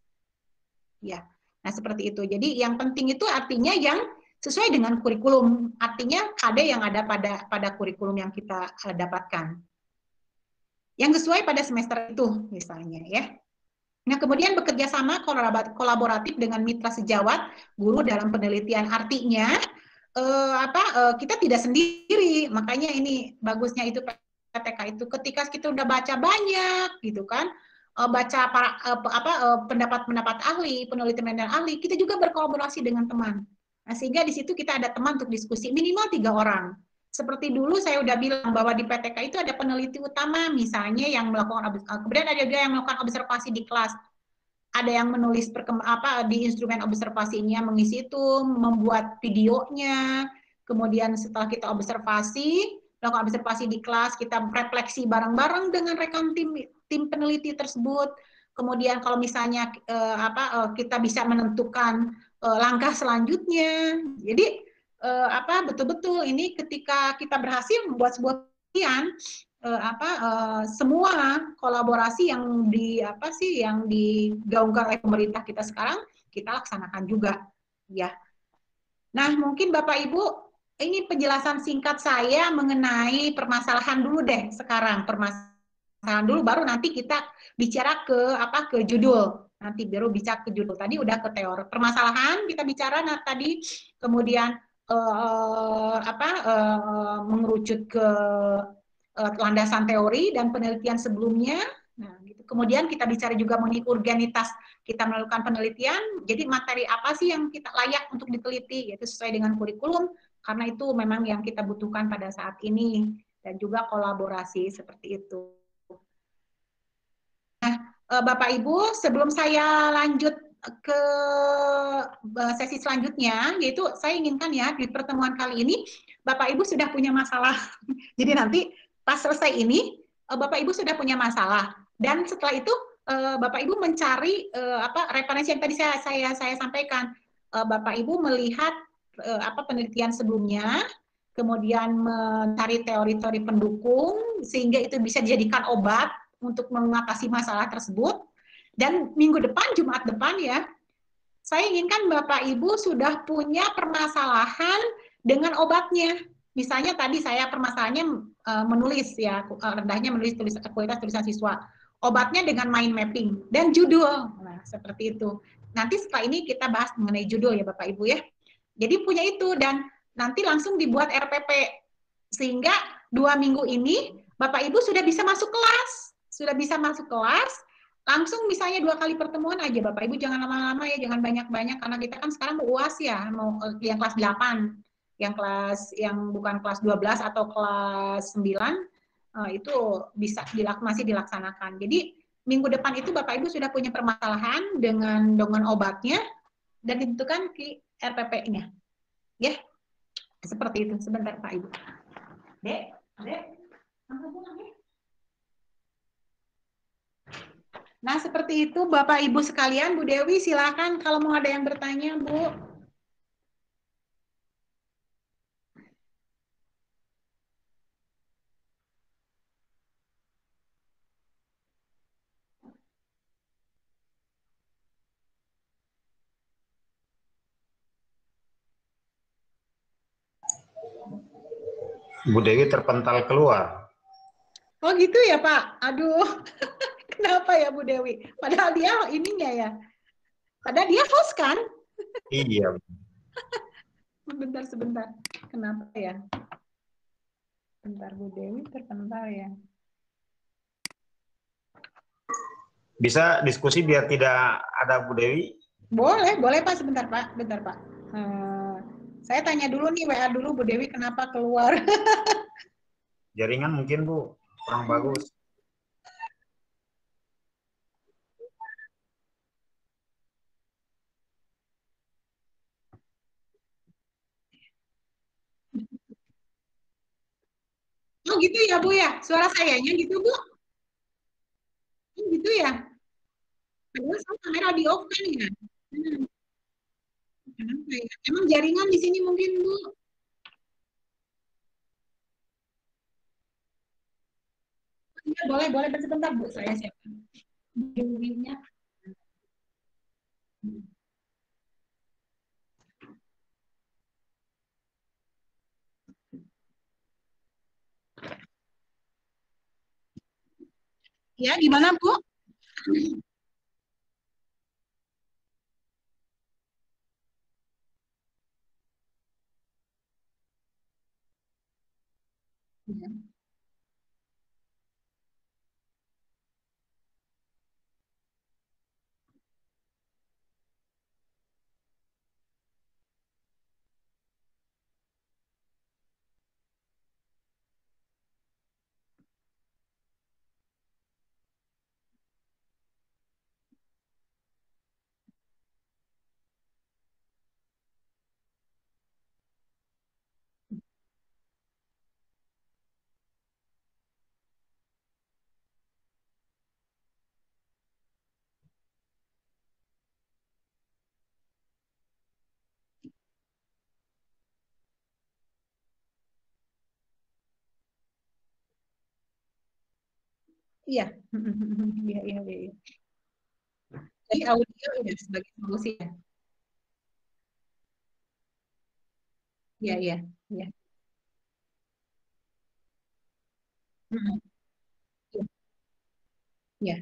Ya. Nah, seperti itu. Jadi yang penting itu artinya yang sesuai dengan kurikulum. Artinya KD yang ada pada kurikulum yang kita dapatkan. Yang sesuai pada semester itu misalnya ya. Nah, kemudian bekerja sama kolaboratif dengan mitra sejawat guru dalam penelitian. Artinya kita tidak sendiri. Makanya ini bagusnya itu PTK itu ketika kita udah baca banyak gitu kan. Baca pendapat-pendapat ahli, penelitian ahli, kita juga berkolaborasi dengan teman. Nah, sehingga di situ kita ada teman untuk diskusi minimal 3 orang. Seperti dulu saya udah bilang bahwa di PTK itu ada peneliti utama, misalnya yang melakukan kemudian ada juga yang melakukan observasi di kelas. Ada yang menulis di instrumen observasinya, mengisi itu, membuat videonya. Kemudian setelah kita melakukan observasi di kelas, kita refleksi bareng-bareng dengan rekan tim peneliti tersebut. Kemudian kalau misalnya kita bisa menentukan langkah selanjutnya. Jadi betul-betul ini ketika kita berhasil membuat sebuah penelitian, semua kolaborasi yang digaungkan oleh pemerintah kita sekarang kita laksanakan juga ya. Nah, mungkin Bapak Ibu ini penjelasan singkat saya mengenai permasalahan dulu deh sekarang. Permasalahan dulu baru nanti kita bicara ke judul. Nanti baru bicara ke judul. Tadi udah ke teori. Permasalahan kita bicara tadi, kemudian mengerucut ke landasan teori dan penelitian sebelumnya. Nah, gitu. Kemudian kita bicara juga mengenai urgenitas kita melakukan penelitian. Jadi materi apa sih yang kita layak untuk diteliti, yaitu sesuai dengan kurikulum, karena itu memang yang kita butuhkan pada saat ini, dan juga kolaborasi seperti itu. Nah, Bapak Ibu, sebelum saya lanjut ke sesi selanjutnya, yaitu saya inginkan ya di pertemuan kali ini Bapak Ibu sudah punya masalah. Jadi nanti pas selesai ini Bapak Ibu sudah punya masalah, dan setelah itu Bapak Ibu mencari referensi yang tadi saya sampaikan. Bapak Ibu melihat penelitian sebelumnya, kemudian mencari teori-teori pendukung sehingga itu bisa dijadikan obat untuk mengatasi masalah tersebut. Dan minggu depan, Jumat depan ya, saya inginkan Bapak Ibu sudah punya permasalahan dengan obatnya. Misalnya tadi saya permasalahannya menulis ya, rendahnya menulis kualitas tulisan siswa. Obatnya dengan mind mapping dan judul. Nah, seperti itu. Nanti setelah ini kita bahas mengenai judul ya Bapak Ibu ya. Jadi punya itu, dan nanti langsung dibuat RPP. Sehingga 2 minggu ini Bapak Ibu sudah bisa masuk kelas, langsung misalnya 2 kali pertemuan aja. Bapak Ibu jangan lama-lama ya, jangan banyak-banyak, karena kita kan sekarang mau UAS ya, mau yang kelas 8, yang bukan kelas 12 atau kelas 9, itu masih dilaksanakan. Jadi minggu depan itu Bapak Ibu sudah punya permasalahan dengan obatnya dan ditentukan RPP-nya. Ya, seperti itu. Sebentar Pak Ibu. Dek. Nah, seperti itu Bapak Ibu sekalian. Bu Dewi silakan kalau mau ada yang bertanya, Bu. Bu Dewi terpental keluar. Oh gitu ya Pak? Aduh, kenapa ya Bu Dewi? Padahal dia ininya ya. Padahal dia host kan? Iya. Sebentar. Kenapa ya? Bentar, Bu Dewi terpental ya. Bisa diskusi biar tidak ada Bu Dewi? Boleh Pak. Bentar Pak. Saya tanya dulu nih, WA dulu Bu Dewi kenapa keluar. Jaringan mungkin Bu, kurang bagus. Oh gitu ya Bu ya? Suara sayanya gitu Bu? Oh gitu ya? Padahal saya kamera di off kan ya? Kenapa ya? Emang jaringan di sini mungkin Bu? Iya boleh sebentar Bu, saya siapkan. Dewinya. Ya, gimana Bu? Ya. Iya. Iya. Jadi audio ya sebagai solusi ya. Iya. Mm-mm. Iya.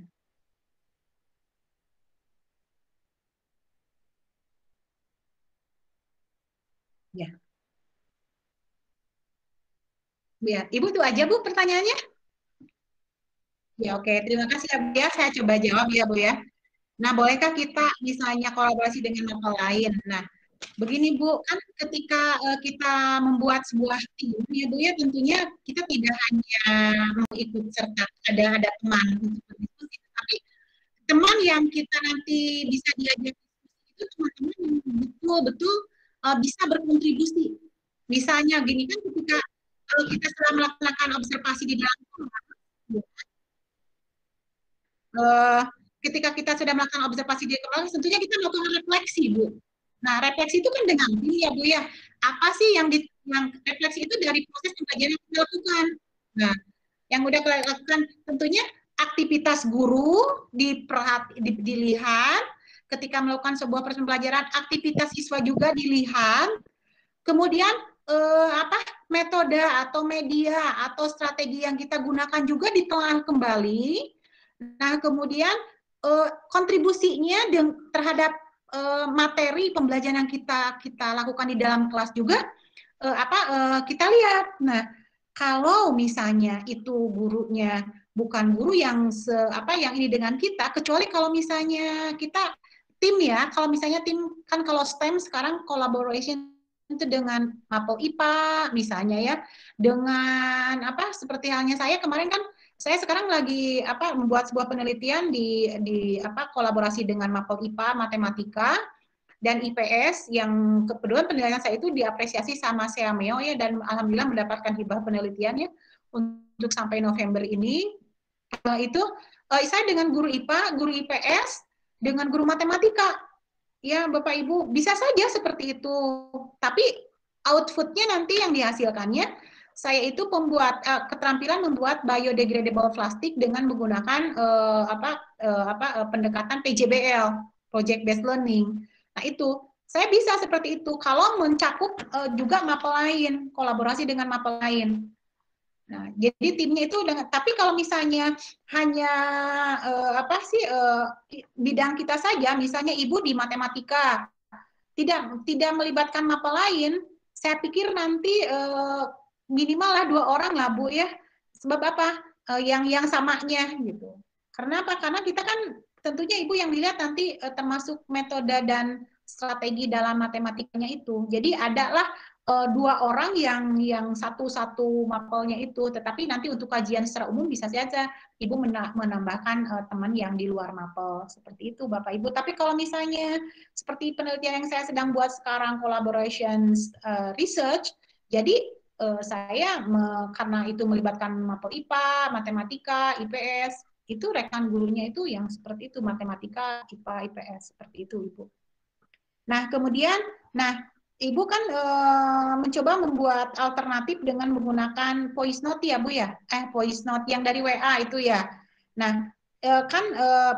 Iya. Ya, Ibu tuh aja Bu pertanyaannya. Ya, oke. Terima kasih ya Bu ya. Saya coba jawab ya Bu ya. Nah, bolehkah kita misalnya kolaborasi dengan mata lain? Nah, begini Bu, kan ketika kita membuat sebuah tim ya Bu ya, tentunya kita tidak hanya mau ikut serta ada teman untuk berdiskusi, tapi teman yang kita nanti bisa diajak diskusi itu teman-teman yang betul-betul bisa berkontribusi. Misalnya gini kan ketika kita setelah melaksanakan observasi di dalam kelas, eh, ketika kita sudah melakukan observasi di kelas, tentunya kita melakukan refleksi, Bu. Nah, refleksi itu kan dengan ini ya, Bu ya. Apa sih yang refleksi itu dari proses pembelajaran yang kita lakukan. Nah, yang udah kita lakukan tentunya aktivitas guru dilihat ketika melakukan sebuah proses pembelajaran, aktivitas siswa juga dilihat. Kemudian metode atau media atau strategi yang kita gunakan juga ditelah kembali. Nah, kemudian kontribusinya terhadap materi pembelajaran yang kita lakukan di dalam kelas juga kita lihat. Nah, kalau misalnya itu gurunya bukan guru yang yang ini dengan kita, kecuali kalau misalnya kita tim ya, kalau misalnya tim kan kalau STEM sekarang collaboration itu dengan Mapel IPA misalnya ya, dengan seperti halnya saya kemarin kan saya sekarang lagi membuat sebuah penelitian di kolaborasi dengan Mapel IPA Matematika dan IPS yang kebetulan penelitian saya itu diapresiasi sama Seameo ya, dan alhamdulillah mendapatkan hibah penelitiannya untuk sampai November ini. Saya dengan guru IPA, guru IPS, dengan guru matematika. Ya, Bapak Ibu, bisa saja seperti itu. Tapi outputnya nanti yang dihasilkannya, saya itu keterampilan membuat biodegradable plastik dengan menggunakan pendekatan PJBL, Project Based Learning. Nah itu, saya bisa seperti itu kalau mencakup juga mapel lain, kolaborasi dengan mapel lain. Nah, jadi timnya itu tapi kalau misalnya hanya bidang kita saja, misalnya Ibu di matematika, tidak melibatkan mapel lain, saya pikir nanti minimal lah 2 orang lah Bu ya. Sebab apa? Yang samanya gitu. Karena apa? Karena kita kan tentunya Ibu yang dilihat nanti termasuk metode dan strategi dalam matematikanya itu. Jadi adalah 2 orang yang satu mapelnya itu, tetapi nanti untuk kajian secara umum bisa saja Ibu menambahkan teman yang di luar mapel, seperti itu Bapak Ibu. Tapi kalau misalnya seperti penelitian yang saya sedang buat sekarang, collaboration research, jadi saya karena itu melibatkan mapel IPA, matematika, IPS, itu rekan gurunya itu yang seperti itu, matematika, IPA, IPS, seperti itu Ibu. Nah kemudian, Ibu kan mencoba membuat alternatif dengan menggunakan voice note ya Bu ya? Voice note yang dari WA itu ya. Nah, kan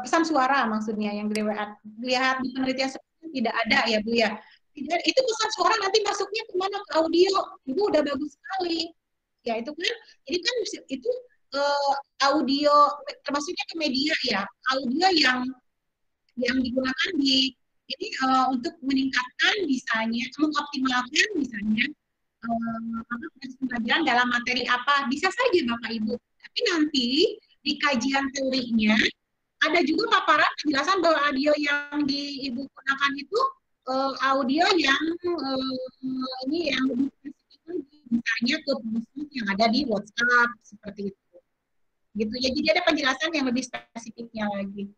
pesan suara maksudnya yang dari WA. Lihat di penelitian sebelumnya tidak ada ya Bu ya. Itu pesan suara nanti masuknya kemana? Ke audio. Ibu udah bagus sekali. Ya itu kan, jadi kan itu audio, termasuknya ke media ya. Audio yang digunakan ini untuk meningkatkan misalnya, mengoptimalkan misalnya pembelajaran dalam materi apa, bisa saja Bapak Ibu. Tapi nanti di kajian teorinya ada juga paparan penjelasan bahwa audio yang Ibu gunakan itu audio yang ini yang lebih spesifik, misalnya ke perusahaan yang ada di WhatsApp seperti itu. Gitu ya, jadi ada penjelasan yang lebih spesifiknya lagi.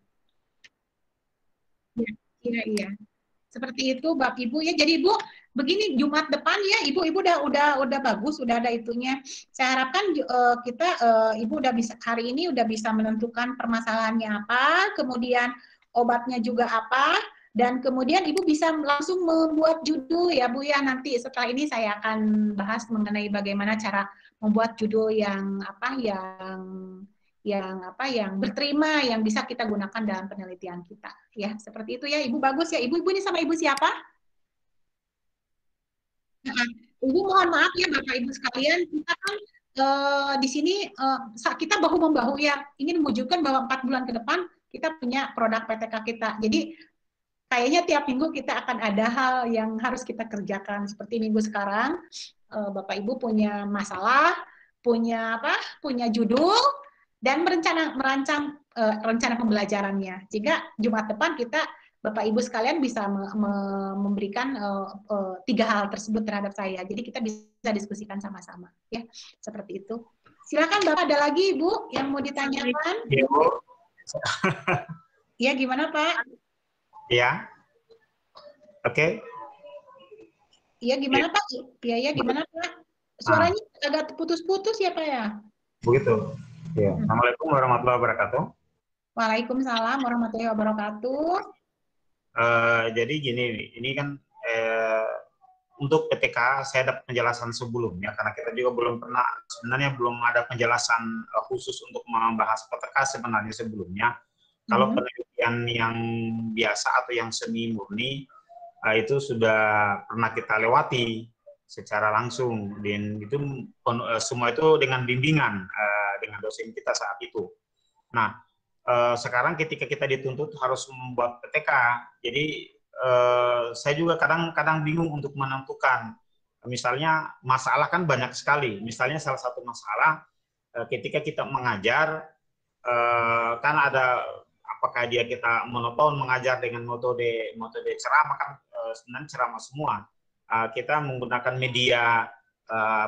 Ya, iya. Seperti itu Bapak Ibu ya. Jadi Ibu begini, Jumat depan ya Ibu udah bagus, udah ada itunya. Saya harapkan kita Ibu udah bisa hari ini udah bisa menentukan permasalahannya apa, kemudian obatnya juga apa, dan kemudian Ibu bisa langsung membuat judul ya Bu ya. Nanti setelah ini saya akan bahas mengenai bagaimana cara membuat judul yang yang berterima, yang bisa kita gunakan dalam penelitian kita. Ya, seperti itu ya. Ibu bagus ya. Ibu ini sama Ibu siapa? Ibu mohon maaf ya Bapak Ibu sekalian, kita kan di sini kita bahu-membahu ya, ingin mewujudkan bahwa 4 bulan ke depan kita punya produk PTK kita. Jadi kayaknya tiap minggu kita akan ada hal yang harus kita kerjakan. Seperti minggu sekarang, Bapak Ibu punya masalah, punya judul, dan merancang rencana pembelajarannya. Jika Jumat depan kita Bapak Ibu sekalian bisa memberikan 3 hal tersebut terhadap saya. Jadi kita bisa diskusikan sama-sama, ya seperti itu. Silakan Bapak, ada lagi Ibu yang mau ditanyakan? Ya, Bu. Ya, gimana Pak? Ya, oke. Iya, gimana Pak? Iya, gimana Pak? Suaranya agak putus-putus ya Pak ya? Begitu. Ya. Assalamualaikum warahmatullahi wabarakatuh. Waalaikumsalam warahmatullahi wabarakatuh. Jadi gini, ini kan untuk PTK saya ada penjelasan sebelumnya karena kita juga sebenarnya belum ada penjelasan khusus untuk membahas PTK sebenarnya sebelumnya. Kalau penelitian yang biasa atau yang semi murni itu sudah pernah kita lewati secara langsung, dan itu semua itu dengan bimbingan dengan dosen kita saat itu. Nah, sekarang ketika kita dituntut harus membuat PTK, jadi saya juga kadang-kadang bingung untuk menentukan misalnya masalah kan banyak sekali. Misalnya salah satu masalah ketika kita mengajar, kan ada apakah kita monoton mengajar dengan metode ceramah, kan sebenarnya ceramah semua. Kita menggunakan media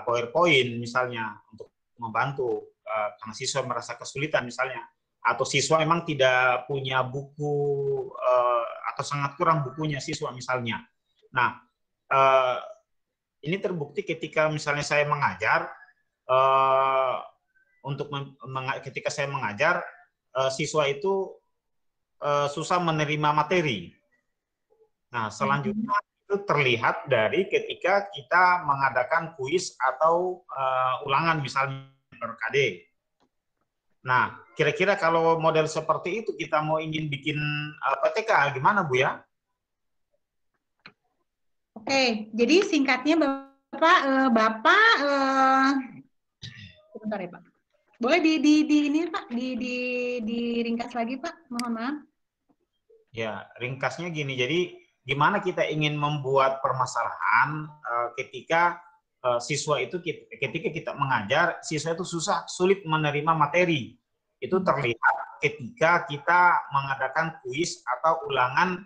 PowerPoint misalnya untuk membantu karena siswa merasa kesulitan misalnya, atau siswa memang tidak punya buku atau sangat kurang bukunya siswa misalnya. Nah, ini terbukti ketika misalnya saya mengajar, ketika saya mengajar, siswa itu susah menerima materi. Nah, selanjutnya itu terlihat dari ketika kita mengadakan kuis atau ulangan misalnya per KD. Nah, kira-kira kalau model seperti itu kita mau ingin bikin PTK, gimana Bu ya? Oke, jadi singkatnya Bapak, sebentar ya Pak. Boleh ini Pak, diringkas lagi Pak, mohon maaf. Ya, ringkasnya gini, jadi gimana kita ingin membuat permasalahan ketika siswa itu ketika kita mengajar, siswa itu sulit menerima materi. Itu terlihat ketika kita mengadakan kuis atau ulangan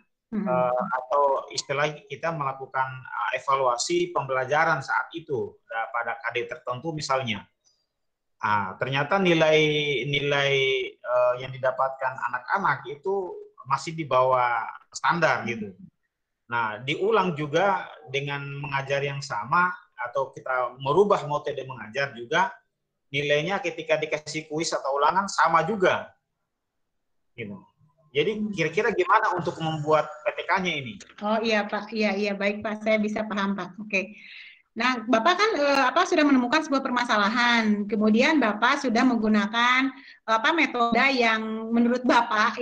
atau istilahnya kita melakukan evaluasi pembelajaran saat itu pada KD tertentu misalnya. Ternyata nilai yang didapatkan anak-anak itu masih di bawah standar gitu. Nah, diulang juga dengan mengajar yang sama atau kita merubah metode mengajar juga, nilainya ketika dikasih kuis atau ulangan sama juga. Gitu. Jadi kira-kira gimana untuk membuat PTK-nya ini? Oh iya Pak, iya baik Pak, saya bisa paham Pak. Oke. Nah, Bapak kan sudah menemukan sebuah permasalahan. Kemudian Bapak sudah menggunakan metode yang menurut Bapak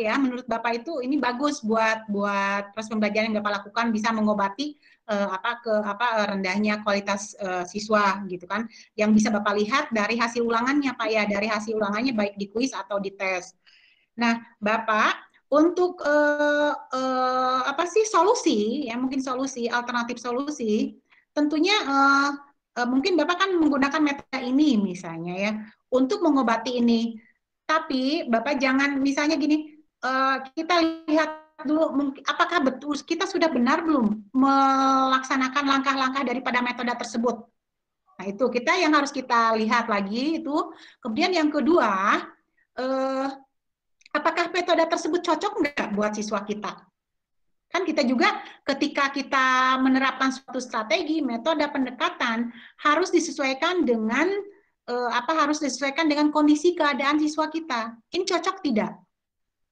itu ini bagus buat proses pembelajaran yang Bapak lakukan, bisa mengobati rendahnya kualitas siswa gitu kan. Yang bisa Bapak lihat dari hasil ulangannya Pak ya, dari hasil ulangannya baik di kuis atau di tes. Nah, Bapak untuk solusi ya, mungkin alternatif solusi, tentunya mungkin Bapak kan menggunakan metode ini misalnya ya untuk mengobati ini. Tapi Bapak jangan misalnya gini, kita lihat dulu apakah betul kita sudah benar belum melaksanakan langkah-langkah daripada metode tersebut. Nah, itu yang harus kita lihat lagi itu. Kemudian yang kedua, apakah metode tersebut cocok nggak buat siswa kita? Kan kita juga ketika kita menerapkan suatu strategi, metode pendekatan harus disesuaikan dengan kondisi keadaan siswa kita. Ini cocok tidak?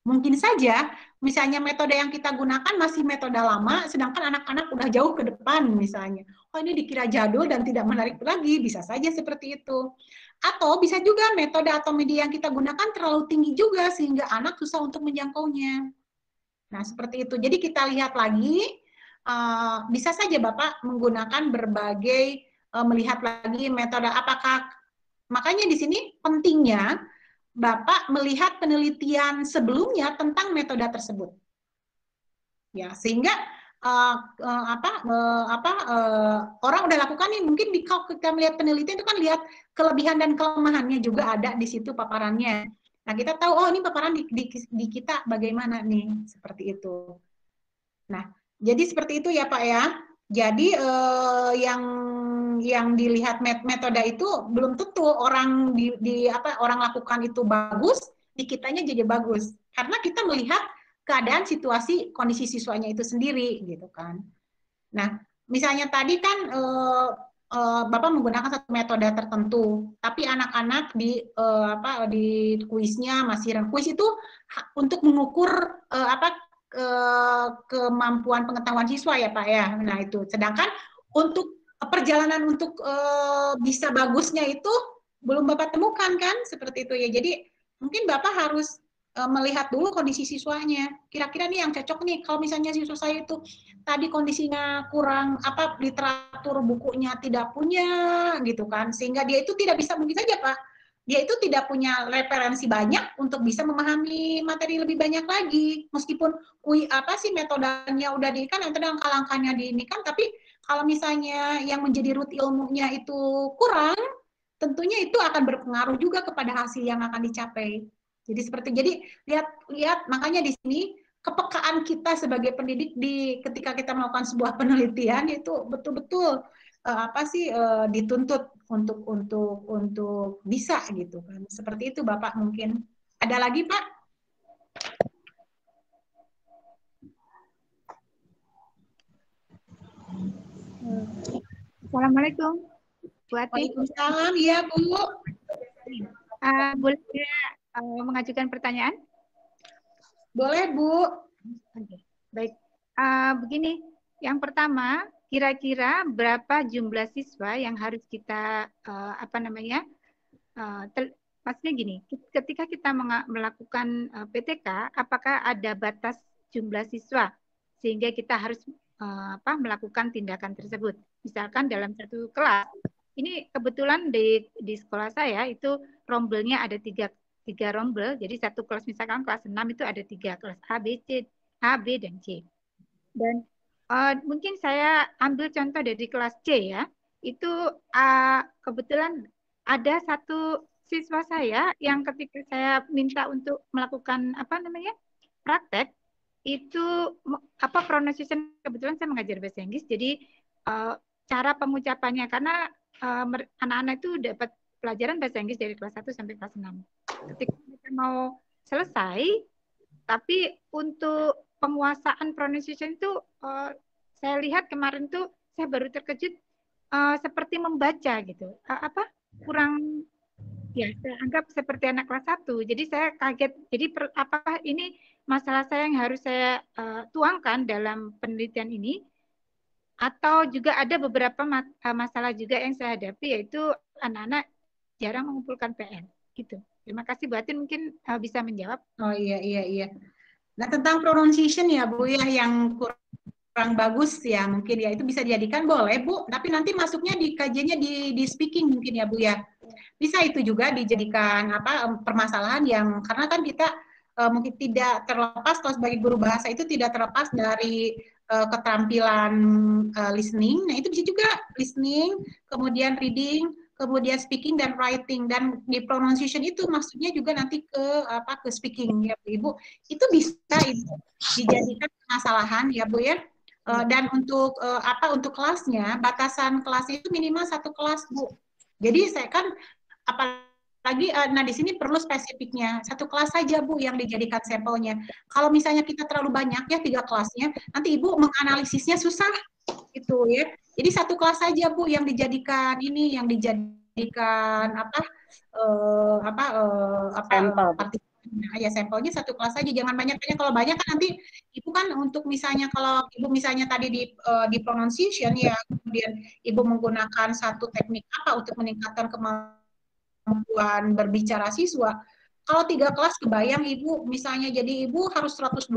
Mungkin saja misalnya metode yang kita gunakan masih metode lama, sedangkan anak-anak udah jauh ke depan misalnya. Oh, ini dikira jadul dan tidak menarik lagi, bisa saja seperti itu. Atau bisa juga metode atau media yang kita gunakan terlalu tinggi juga sehingga anak susah untuk menjangkaunya. Nah, seperti itu. Jadi kita lihat lagi, bisa saja Bapak menggunakan berbagai, melihat lagi metode apakah, makanya di sini pentingnya Bapak melihat penelitian sebelumnya tentang metode tersebut. Ya, sehingga orang udah lakukan nih, mungkin kalau kita melihat penelitian itu kan lihat kelebihan dan kelemahannya juga ada di situ paparannya. Nah, kita tahu, oh ini paparan di kita bagaimana nih, seperti itu. Nah, jadi seperti itu ya Pak ya. Jadi yang dilihat metode itu belum tentu orang orang lakukan itu bagus, di kitanya jadi bagus. Karena kita melihat keadaan situasi kondisi siswanya itu sendiri gitu kan. Nah, misalnya tadi kan Bapak menggunakan satu metode tertentu, tapi anak-anak di kuisnya masih kuis itu untuk mengukur kemampuan pengetahuan siswa ya Pak ya. Nah itu. Sedangkan untuk perjalanan untuk bisa bagusnya itu belum Bapak temukan kan seperti itu ya. Jadi mungkin Bapak harus melihat dulu kondisi siswanya. Kira-kira nih yang cocok nih kalau misalnya siswa saya itu tadi kondisinya kurang literatur bukunya tidak punya gitu kan, sehingga dia itu tidak bisa, mungkin saja Pak dia itu tidak punya referensi banyak untuk bisa memahami materi lebih banyak lagi, meskipun metodenya udah kan langkah-langkahnya kan, tapi Kalau misalnya yang menjadi root ilmunya itu kurang, tentunya itu akan berpengaruh juga kepada hasil yang akan dicapai. Jadi lihat makanya di sini kepekaan kita sebagai pendidik ketika kita melakukan sebuah penelitian itu betul-betul dituntut untuk bisa gitu kan. Seperti itu Bapak mungkin. Ada lagi Pak? Assalamualaikum. Waalaikumsalam, iya Bu. Boleh mengajukan pertanyaan? Boleh Bu. Oke. Baik. Begini, yang pertama, kira-kira berapa jumlah siswa yang harus kita maksudnya gini, ketika kita melakukan PTK, apakah ada batas jumlah siswa sehingga kita harus melakukan tindakan tersebut? Misalkan dalam satu kelas, ini kebetulan di sekolah saya itu rombelnya ada tiga rombel, jadi satu kelas misalkan kelas 6 itu ada 3 kelas A, B, dan C. Dan mungkin saya ambil contoh dari kelas C ya, itu kebetulan ada satu siswa saya yang ketika saya minta untuk melakukan praktek, itu pronunciation, kebetulan saya mengajar bahasa Inggris, jadi cara pengucapannya, karena anak-anak itu dapat pelajaran bahasa Inggris dari kelas 1 sampai kelas 6. Ketika mereka mau selesai, tapi untuk penguasaan pronunciation itu saya lihat kemarin tuh saya baru terkejut seperti membaca gitu. Kurang ya, saya anggap seperti anak kelas 1. Jadi saya kaget. Jadi apakah ini masalah saya yang harus saya tuangkan dalam penelitian ini? Atau juga ada beberapa masalah juga yang saya hadapi, yaitu anak-anak jarang mengumpulkan PR gitu. Terima kasih Bu Atin, mungkin bisa menjawab. Oh iya. Nah tentang pronunciation ya Bu ya, yang kurang bagus ya mungkin ya, itu bisa dijadikan boleh Bu, tapi nanti masuknya di kajiannya di speaking mungkin ya Bu ya. Bisa itu juga dijadikan permasalahan yang, karena kan kita mungkin tidak terlepas, kalau sebagai guru bahasa itu tidak terlepas dari keterampilan listening. Nah itu bisa juga listening, kemudian reading, kemudian speaking dan writing, dan di pronunciation itu maksudnya juga nanti ke speaking ya Bu Ibu. Itu bisa Ibu dijadikan permasalahan ya Bu ya. Dan untuk untuk kelasnya, batasan kelasnya itu minimal 1 kelas Bu. Jadi saya kan apalagi di sini perlu spesifiknya 1 kelas saja Bu yang dijadikan sampelnya. Kalau misalnya kita terlalu banyak ya 3 kelasnya, nanti Ibu menganalisisnya susah gitu ya. Jadi 1 kelas saja Bu yang dijadikan ya sampelnya 1 kelas saja, jangan banyak-banyak. Kalau banyak kan nanti Ibu kan untuk misalnya, kalau Ibu misalnya tadi di pronunciation ya, kemudian Ibu menggunakan satu teknik untuk meningkatkan kemampuan berbicara siswa. Kalau 3 kelas kebayang Ibu misalnya, jadi Ibu harus 120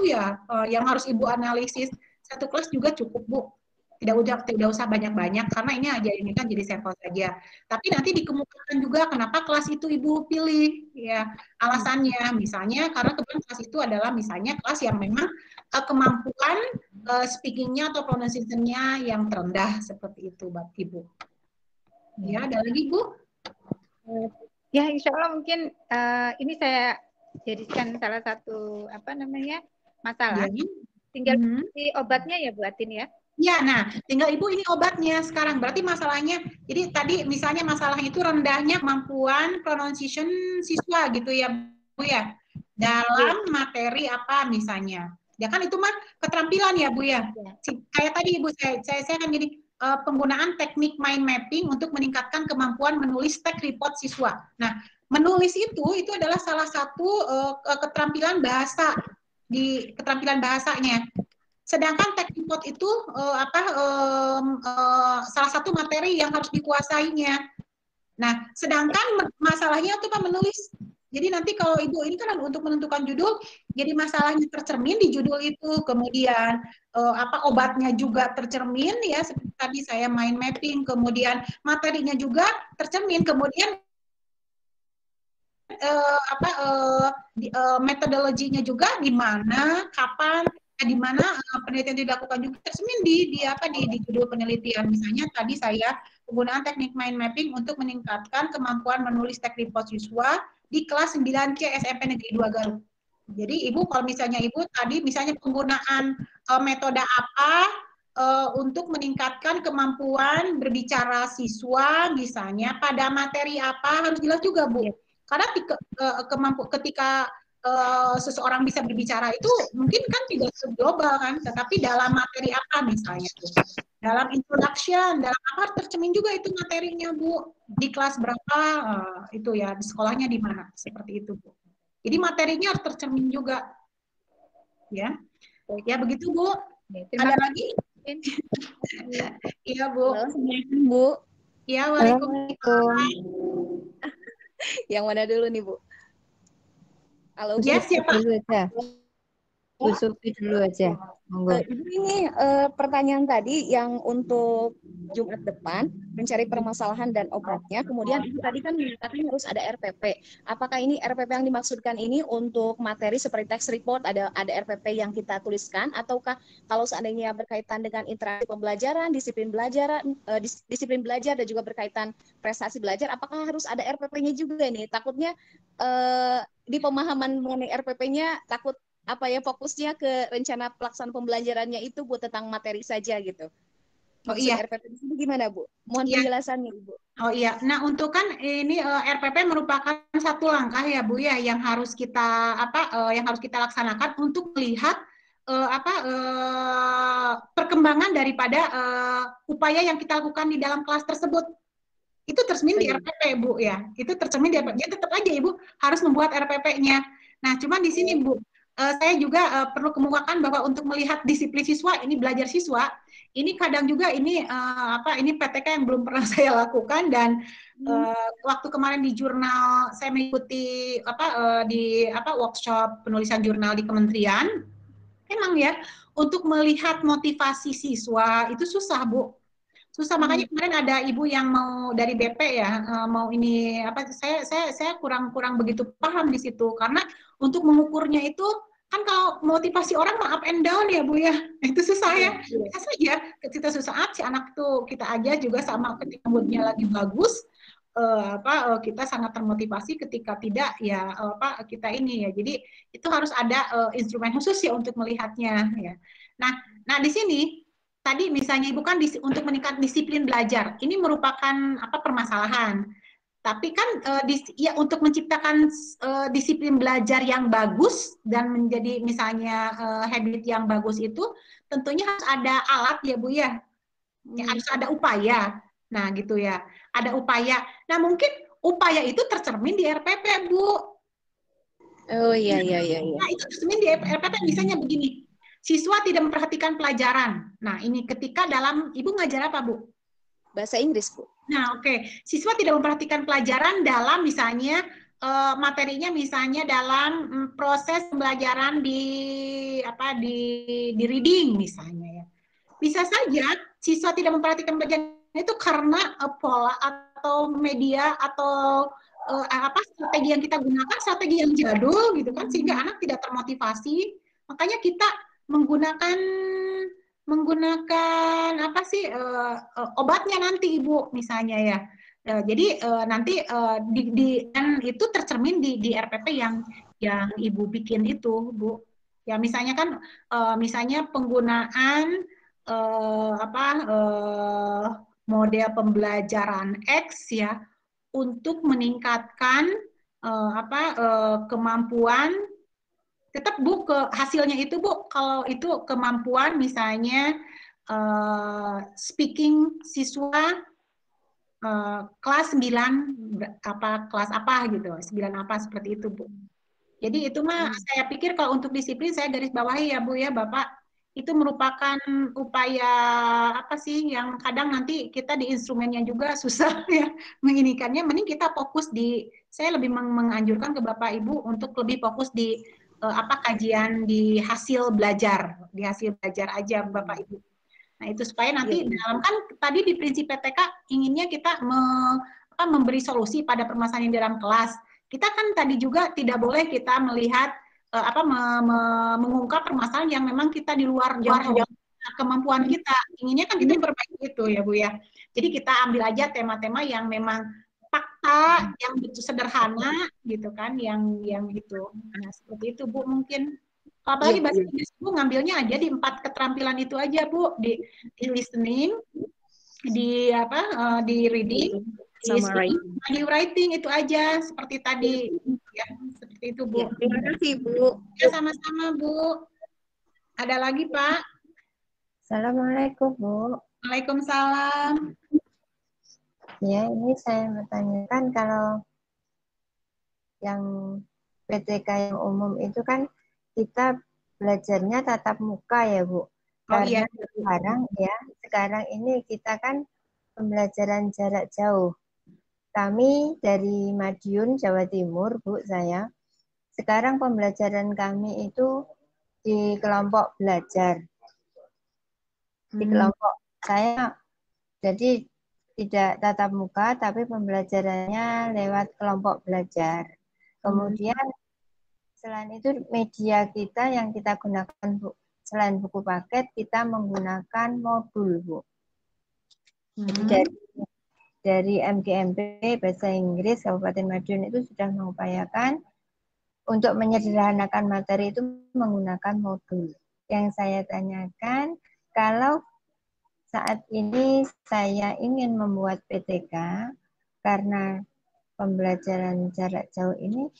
ya, yang harus Ibu analisis. 1 kelas juga cukup Bu. Tidak usah banyak-banyak, karena ini kan jadi sampel saja. Tapi nanti dikemukakan juga kenapa kelas itu Ibu pilih ya. Alasannya misalnya karena kebetulan kelas itu adalah misalnya kelas yang memang kemampuan speakingnya atau pronunciation-nya yang terendah, seperti itu Ibu. Ya, ada lagi Bu? Ya, insya Allah mungkin ini saya jadikan salah satu masalah. Ya. Tinggal di obatnya ya Bu Atin ya. Ya, nah tinggal Ibu ini obatnya sekarang. Berarti masalahnya, jadi tadi misalnya masalahnya itu rendahnya kemampuan pronunciation siswa gitu ya Bu ya. Dalam materi apa misalnya. Ya kan itu mah keterampilan ya Bu ya. Kayak tadi Ibu saya kan gini, penggunaan teknik mind mapping untuk meningkatkan kemampuan menulis teks report siswa. Nah, menulis itu adalah salah satu keterampilan bahasa, di keterampilan bahasanya. Sedangkan teks report itu salah satu materi yang harus dikuasainya. Nah, sedangkan masalahnya itu menulis. Jadi nanti kalau Ibu ini kan untuk menentukan judul, jadi masalahnya tercermin di judul itu, kemudian obatnya juga tercermin ya, seperti tadi saya mind mapping, kemudian materinya juga tercermin, kemudian metodologinya juga di mana, kapan di mana penelitian dilakukan juga tercermin di judul penelitian. Misalnya tadi saya penggunaan teknik mind mapping untuk meningkatkan kemampuan menulis teks report siswa di kelas 9C SMP Negeri 2 Garut. Jadi Ibu kalau misalnya Ibu tadi misalnya penggunaan metode apa untuk meningkatkan kemampuan berbicara siswa misalnya pada materi apa harus jelas juga Bu. Karena ketika seseorang bisa berbicara itu mungkin kan tidak global kan, tetapi dalam materi apa misalnya tuh. Dalam introduction, dalam apa tercermin juga itu materinya Bu. Di kelas berapa itu ya, di sekolahnya di mana, seperti itu Bu. Jadi materinya harus tercermin juga. Ya. Ya begitu Bu. Ada lagi? Iya Bu. Bu. Iya, waalaikumsalam. Yang mana dulu nih Bu? Halo, ya, siapa? Dulu aja. Bu Sufi dulu aja. Ini pertanyaan tadi yang untuk Jumat depan mencari permasalahan dan obatnya. Kemudian Ibu tadi kan mengatakan harus ada RPP. Apakah ini RPP yang dimaksudkan ini untuk materi seperti text report, ada RPP yang kita tuliskan, ataukah kalau seandainya berkaitan dengan interaksi pembelajaran, disiplin belajar dan juga berkaitan prestasi belajar, apakah harus ada RPP-nya juga ini? Takutnya di pemahaman mengenai RPP-nya takut fokusnya ke rencana pelaksanaan pembelajarannya itu Bu tentang materi saja gitu. Maksud RPP di sini gimana Bu? Mohon penjelasannya Ibu. Oh iya, nah untuk kan ini RPP merupakan satu langkah ya Bu ya yang harus kita laksanakan untuk melihat perkembangan daripada upaya yang kita lakukan di dalam kelas tersebut. Itu tercermin di RPP Bu ya. Itu tercermin di RPP. Ya tetap aja Ibu harus membuat RPP-nya. Nah, cuman di sini Bu saya juga perlu kemukakan bahwa untuk melihat disiplin siswa, ini belajar siswa, ini kadang juga ini PTK yang belum pernah saya lakukan dan waktu kemarin di jurnal saya mengikuti workshop penulisan jurnal di kementerian, emang ya untuk melihat motivasi siswa itu susah Bu. Susah, makanya kemarin ada ibu yang mau dari BP ya, mau ini saya kurang begitu paham di situ karena untuk mengukurnya itu kan kalau motivasi orang mah up and down ya Bu ya, itu susah ya. Bisa saja kita susah si anak tuh kita aja juga sama ketika moodnya lagi bagus kita sangat termotivasi, ketika tidak ya kita ini ya. Jadi itu harus ada instrumen khusus ya untuk melihatnya ya. Nah di sini tadi misalnya Ibu kan untuk meningkat disiplin belajar, ini merupakan permasalahan. Tapi kan untuk menciptakan disiplin belajar yang bagus dan menjadi misalnya habit yang bagus itu tentunya harus ada alat ya Bu ya. Harus ada upaya. Nah gitu ya, ada upaya. Nah mungkin upaya itu tercermin di RPP Bu. Oh iya. Nah itu tercermin di RPP misalnya begini. Siswa tidak memperhatikan pelajaran. Nah, ini ketika Ibu ngajar apa, Bu? Bahasa Inggris, Bu. Nah, oke. Siswa tidak memperhatikan pelajaran dalam misalnya materinya misalnya dalam proses pembelajaran di reading misalnya ya. Bisa saja siswa tidak memperhatikan pelajaran itu karena pola atau media atau strategi yang kita gunakan strategi yang jadul gitu kan, sehingga anak tidak termotivasi. Makanya kita menggunakan obatnya nanti Ibu misalnya ya. Jadi nanti dan itu tercermin di RPP yang Ibu bikin itu Bu. Ya misalnya kan misalnya penggunaan model pembelajaran X ya untuk meningkatkan kemampuan. Tetap Bu hasilnya itu Bu, kalau itu kemampuan misalnya speaking siswa kelas 9 kelas apa gitu, 9 apa seperti itu Bu. Jadi itu mah saya pikir kalau untuk disiplin saya garis bawahi ya Bu ya Bapak, itu merupakan upaya yang kadang nanti kita di instrumennya juga susah ya menginikannya. Mending kita fokus saya lebih menganjurkan ke Bapak Ibu untuk lebih fokus di kajian di hasil belajar aja Bapak Ibu. Nah itu supaya nanti dalam kan tadi di prinsip PTK inginnya kita memberi solusi pada permasalahan di dalam kelas. Kita kan tadi juga tidak boleh kita melihat mengungkap permasalahan yang memang kita di luar jangkauan kemampuan kita. Inginnya kan kita memperbaiki itu ya Bu ya. Jadi kita ambil aja tema-tema yang memang fakta, yang betul sederhana gitu kan, yang gitu. Nah seperti itu Bu mungkin. Apalagi bahasa Inggris Bu ngambilnya aja di 4 keterampilan itu aja Bu, di listening, di di reading, sama di writing itu aja seperti tadi ya, seperti itu Bu. Terima kasih Bu. Ya sama-sama Bu. Ada lagi Pak? Assalamualaikum Bu. Waalaikumsalam. Ya, ini saya bertanyakan kalau yang PTK yang umum itu kan kita belajarnya tatap muka ya Bu. Karena sekarang ini kita kan pembelajaran jarak jauh. Kami dari Madiun, Jawa Timur, Bu, saya. Sekarang pembelajaran kami itu di kelompok belajar. Di kelompok saya, jadi tidak tatap muka, tapi pembelajarannya lewat kelompok belajar. Kemudian, selain itu media kita yang kita gunakan, Bu, selain buku paket, kita menggunakan modul, Bu. Jadi dari MGMP Bahasa Inggris Kabupaten Madiun itu sudah mengupayakan untuk menyederhanakan materi itu menggunakan modul. Yang saya tanyakan, kalau saat ini saya ingin membuat PTK karena pembelajaran jarak jauh ini,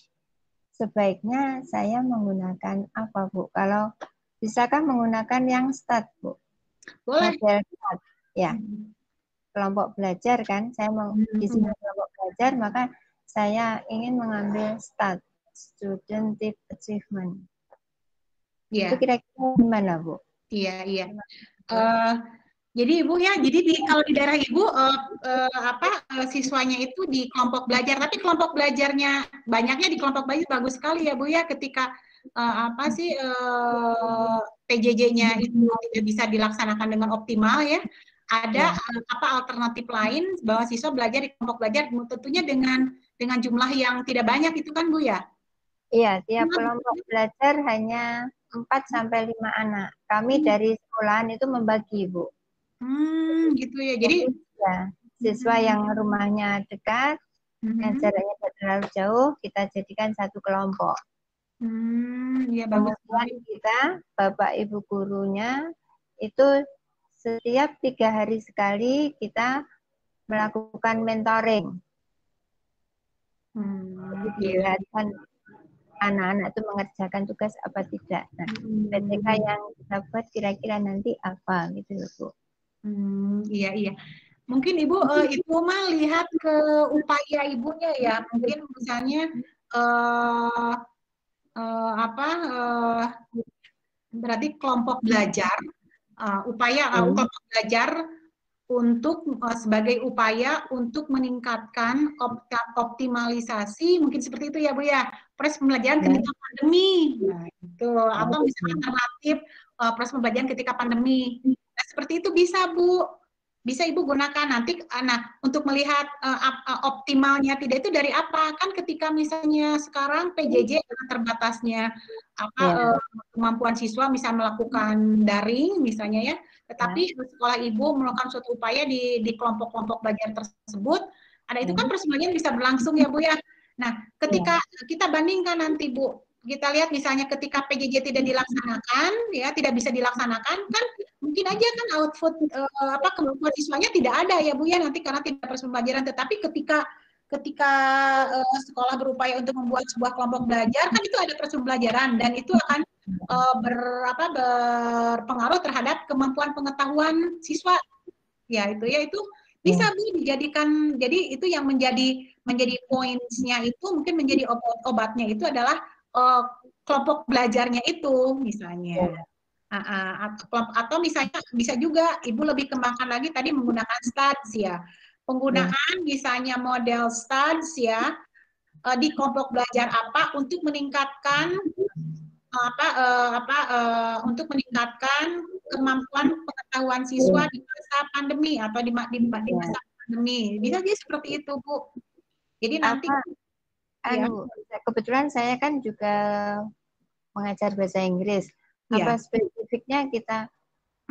sebaiknya saya menggunakan apa Bu? Kalau bisakah menggunakan yang STAT Bu? Boleh. Model STAT, ya. Kelompok belajar kan, saya mau di sini kelompok belajar, maka saya ingin mengambil STAT, Student Achievement. Iya. Itu kira-kira gimana Bu? Iya. Jadi Ibu ya, jadi kalau di daerah Ibu siswanya itu di kelompok belajar, tapi kelompok belajarnya banyaknya di kelompok belajar bagus sekali ya Bu ya, ketika PJJ-nya itu tidak bisa dilaksanakan dengan optimal ya. Ada alternatif lain bahwa siswa belajar di kelompok belajar tentunya dengan jumlah yang tidak banyak itu kan Bu ya? Iya, tiap kelompok belajar hanya 4 sampai 5 anak. Kami dari sekolahan itu membagi, Bu. Gitu ya. Jadi ya, siswa yang rumahnya dekat, yang jaraknya tidak terlalu jauh, kita jadikan satu kelompok. Ya, bagus. Kemudian kita, Bapak Ibu gurunya, itu setiap 3 hari sekali kita melakukan mentoring. Dilihatkan anak-anak itu mengerjakan tugas apa tidak. Nah, PTK yang kita buat kira-kira nanti apa gitu loh Bu. Iya. Mungkin Ibu Ibu mah lihat ke upaya Ibunya ya. Mungkin misalnya berarti kelompok belajar, kelompok belajar untuk sebagai upaya untuk meningkatkan optimalisasi, mungkin seperti itu ya Bu ya, proses pembelajaran ketika pandemi, nah itu, atau misalnya alternatif proses pembelajaran ketika pandemi. Nah, seperti itu bisa Bu, bisa Ibu gunakan nanti. Nah, untuk melihat optimalnya tidak itu dari apa, kan ketika misalnya sekarang PJJ dengan terbatasnya kemampuan siswa bisa melakukan daring misalnya ya, tetapi sekolah Ibu melakukan suatu upaya di kelompok-kelompok belajar tersebut, ada itu kan proses pembelajaran bisa berlangsung ya Bu ya. Nah, ketika kita bandingkan nanti Bu, kita lihat misalnya ketika PJJ tidak dilaksanakan, ya tidak bisa dilaksanakan, kan mungkin aja kan output kemampuan siswanya tidak ada ya Bu ya nanti karena tidak proses pembelajaran. Tetapi ketika sekolah berupaya untuk membuat sebuah kelompok belajar, kan itu ada proses pembelajaran dan itu akan berpengaruh terhadap kemampuan pengetahuan siswa. Ya itu bisa Bu dijadikan, jadi itu yang menjadi poinnya itu mungkin menjadi obatnya itu adalah kelompok belajarnya itu misalnya. Atau misalnya bisa juga Ibu lebih kembangkan lagi tadi menggunakan STUDS ya. Penggunaan misalnya model STUDS ya di kelompok belajar apa untuk meningkatkan untuk meningkatkan kemampuan pengetahuan siswa di masa pandemi atau di masa pandemi. Bisa jadi seperti itu Bu. Jadi nanti kebetulan saya kan juga mengajar bahasa Inggris. Ya. Apa spesifiknya kita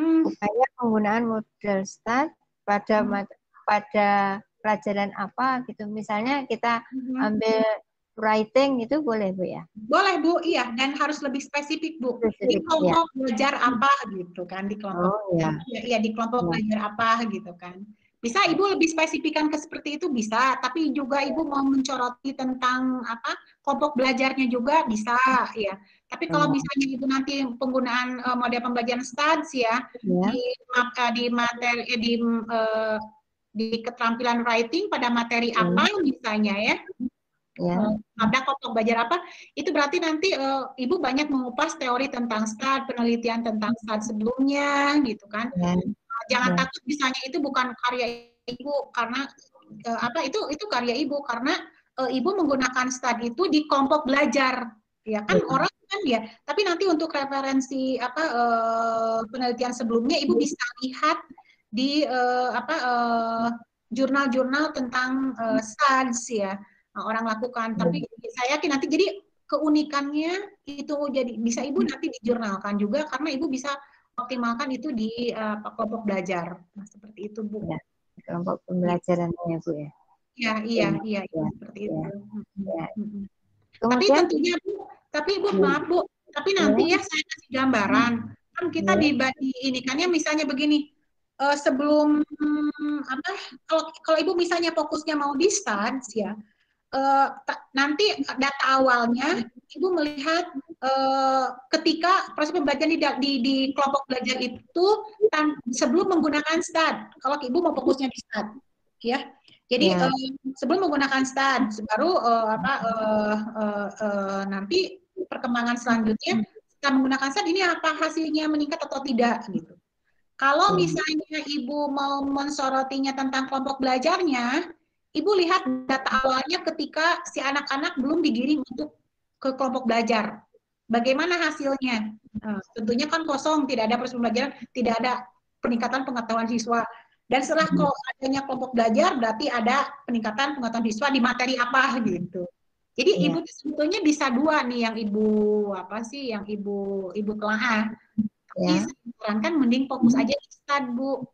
upaya penggunaan model STAT pada pelajaran apa gitu. Misalnya kita ambil writing itu boleh Bu ya? Boleh Bu, iya, dan harus lebih spesifik Bu. Di kelompok belajar apa gitu kan, di kelompok di kelompok belajar apa gitu kan. Bisa Ibu lebih spesifikkan ke seperti itu bisa, tapi juga Ibu mau mencoroti tentang apa kelompok belajarnya juga bisa ya. Tapi kalau misalnya Ibu nanti penggunaan model pembelajaran STADS ya di materi di keterampilan writing pada materi apa misalnya ya. Ada kelompok belajar apa, itu berarti nanti Ibu banyak mengupas teori tentang STAT, penelitian tentang STAT sebelumnya, gitu kan. Jangan takut misalnya itu bukan karya Ibu, karena itu karya Ibu, karena Ibu menggunakan STAT itu di kelompok belajar, ya kan orang kan ya. Tapi nanti untuk referensi penelitian sebelumnya, Ibu bisa lihat di jurnal-jurnal tentang STATS ya. Orang lakukan, tapi saya yakin nanti jadi keunikannya itu jadi bisa Ibu nanti dijurnalkan juga karena Ibu bisa optimalkan itu di kelompok belajar. Nah, seperti itu Bu. Ya, kelompok pembelajarannya ya Bu ya. Iya, seperti itu. Ya. Tapi tentunya Bu, maaf Bu, tapi nanti ya saya kasih gambaran. Kan kita di ini kan ya misalnya begini. Sebelum kalau Ibu misalnya fokusnya mau di STADS ya, nanti data awalnya Ibu melihat ketika proses pembelajaran di kelompok belajar itu sebelum menggunakan STAT. Kalau Ibu mau fokusnya di STAT, ya. Jadi sebelum menggunakan STAT, baru nanti perkembangan selanjutnya setelah menggunakan STAT ini apa hasilnya meningkat atau tidak gitu. Kalau misalnya Ibu mau mensorotinya tentang kelompok belajarnya, Ibu lihat data awalnya ketika si anak-anak belum digiring untuk ke kelompok belajar. Bagaimana hasilnya? Tentunya kan kosong, tidak ada proses pembelajaran, tidak ada peningkatan pengetahuan siswa. Dan setelah adanya kelompok belajar, berarti ada peningkatan pengetahuan siswa di materi apa gitu. Jadi Ibu sebetulnya bisa dua nih yang Ibu telah. Tapi saya sarankan mending fokus aja di STAT Bu.